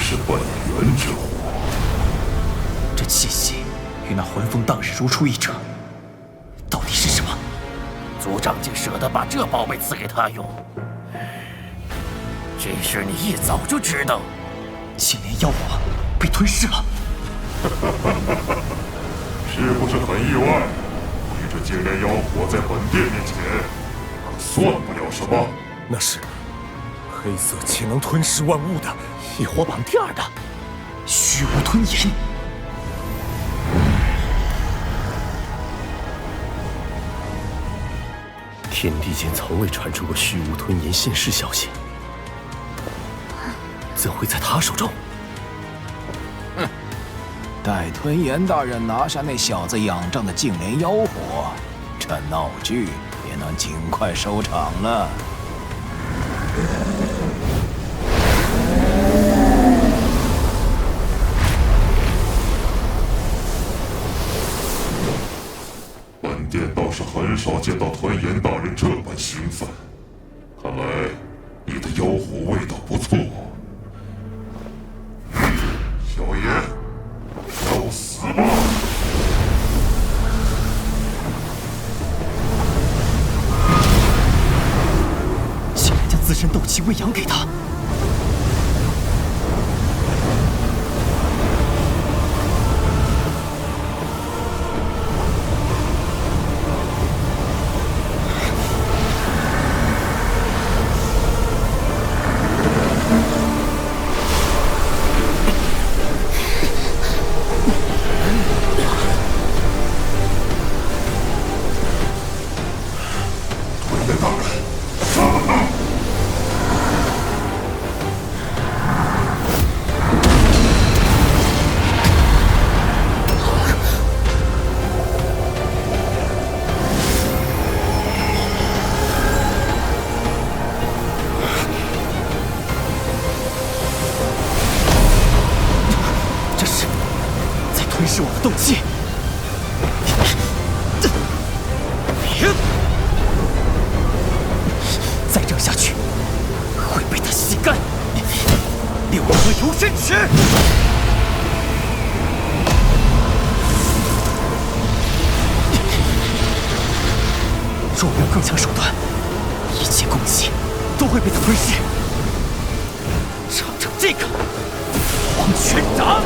是本源之火。这气息与那魂风当日如出一辙，到底是什么？族长竟舍得把这宝贝赐给他用，这事你一早就知道。青莲妖火被吞噬了，是不是很意外？你这净莲妖火在本殿面前，可算不了什么。那是黑色且能吞噬万物的一火榜第2的虚无吞炎。天地间从未传出过虚无吞炎现世消息，怎会在他手中？哼！待吞炎大人拿下那小子仰仗的净莲妖火，这闹剧也能尽快收场了。本殿倒是很少见到吞炎大人这般兴奋，看来你的妖火味道不错。小炎，要死吧！竟然将自身斗气喂养给他。是我的斗气。再这样下去，会被他吸干。六合游神池。若没有更强手段，一切攻击都会被他吞噬。尝尝这个黄泉掌。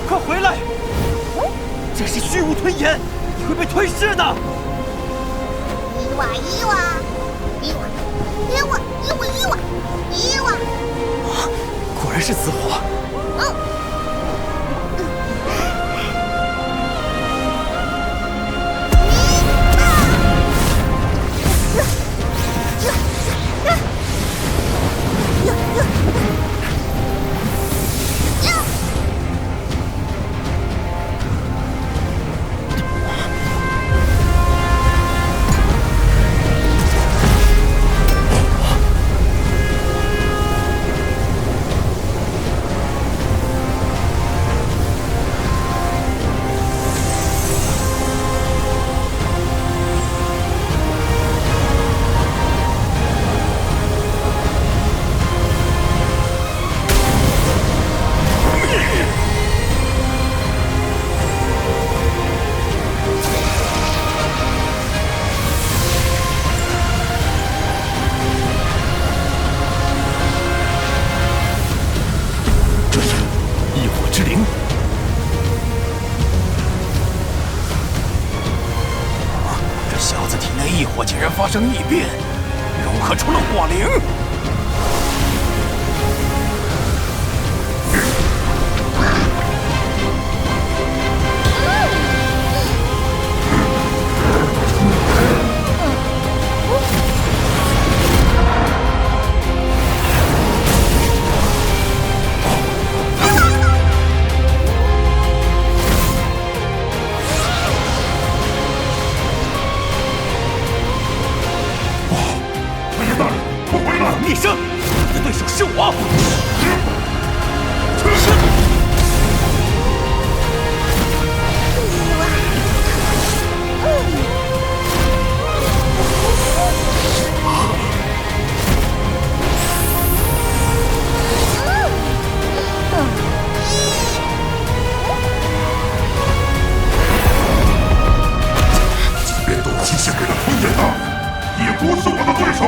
快回来！这是虚无吞炎，你会被吞噬的。伊娃，伊娃，伊娃，伊娃，伊娃，伊娃，伊娃。果然是紫火。火竟然发生异变，融合出了火灵。灭生，你的对手是我。即便斗气献给了吞炎大，也不是我的对手。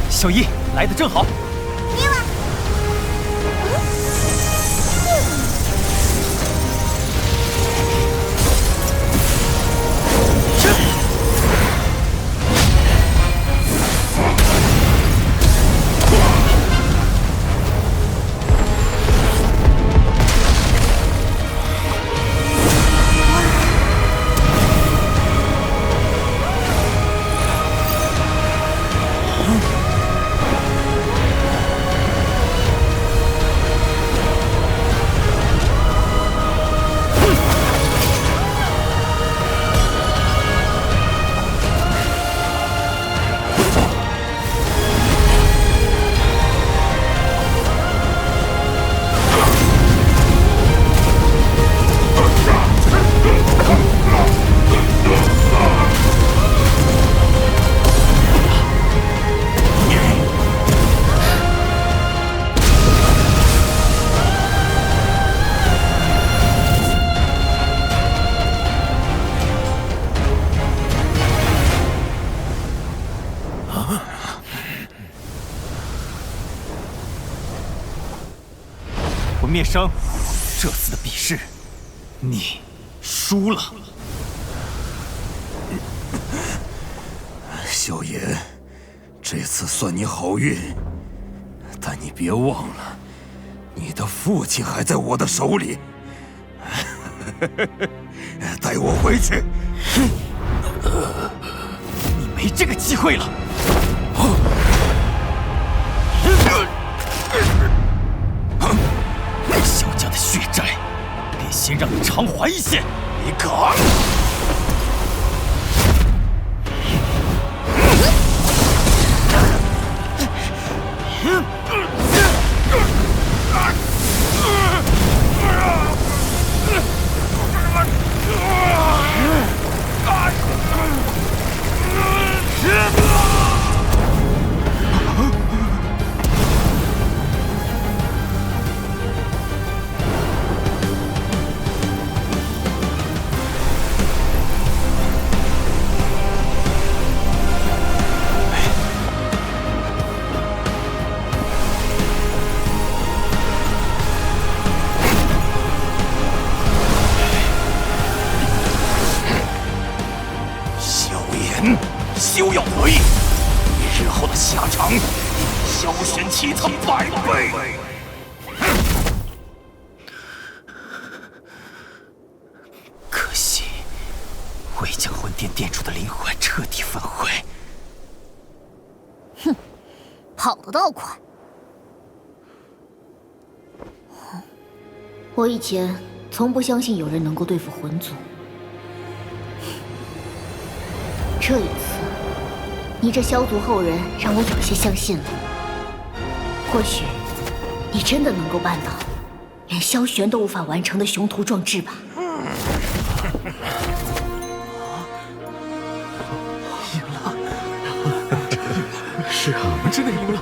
小一来的正好。别玩！文灭生，这次的比试，你输了。萧炎，这次算你好运，但你别忘了，你的父亲还在我的手里。带我回去。你没这个机会了。萧家的血债，便先让你偿还一些。你敢！休要得意，你日后的下场，萧玄其他100倍。可惜，未将魂殿殿主的灵魂彻底焚毁。哼，跑得倒快。我以前从不相信有人能够对付魂族，这一次，你这萧族后人让我有些相信了。或许，你真的能够办到连萧玄都无法完成的雄图壮志吧？赢了，是啊，我们真的赢了。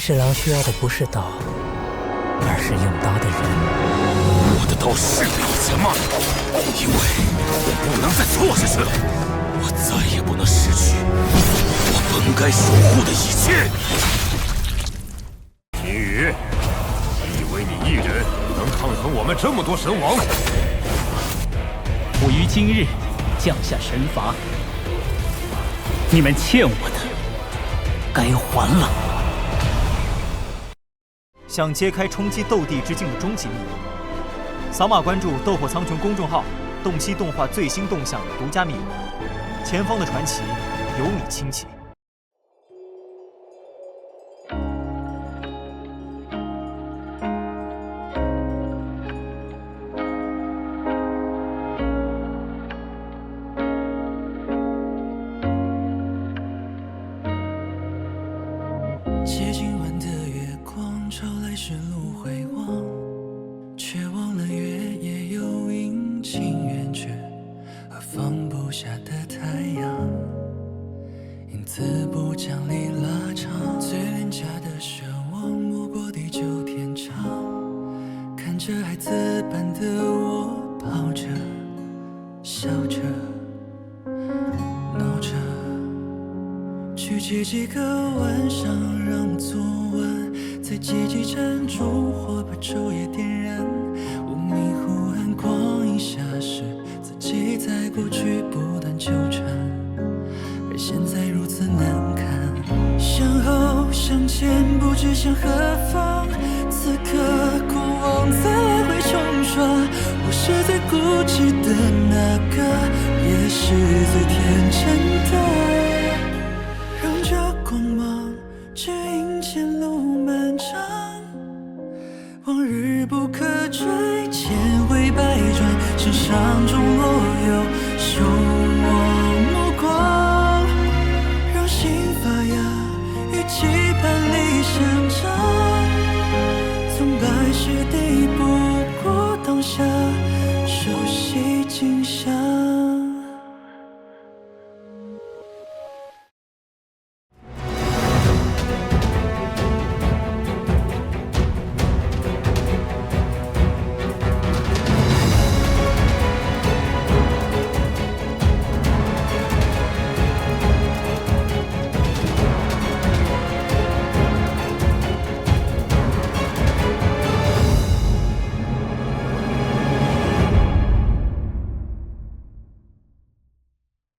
是狼需要的不是刀，而是用刀的人。我的刀是个以前吗？因为我不能再错下去了，我再也不能失去我本该守护的一切。秦羽，你以为你一人能抗衡我们这么多神王？我于今日降下神罚，你们欠我的，该还了。想揭开冲击斗帝之境的终极秘密，扫码关注“斗破苍穹”公众号，洞悉动画最新动向独家秘闻。前方的传奇由你倾起。借今晚的月光，照来顺路回望，却忘了月夜有阴晴圆缺，而放不下的太阳，因此不将离拉长。最廉价的奢望，没过地久天长，看着孩子般的我，跑着，笑着，闹着。聚集几个晚上，让昨晚在积极站烛火，把昼夜点燃。我迷糊暗光一下时，自己在过去不断纠缠，而现在如此难堪。向后向前，不知向何方。此刻过往在来回冲刷，我是最固执的那个，也是最天真的。让这光芒指引前路漫长，往日不可追，千回百转，身上中落有手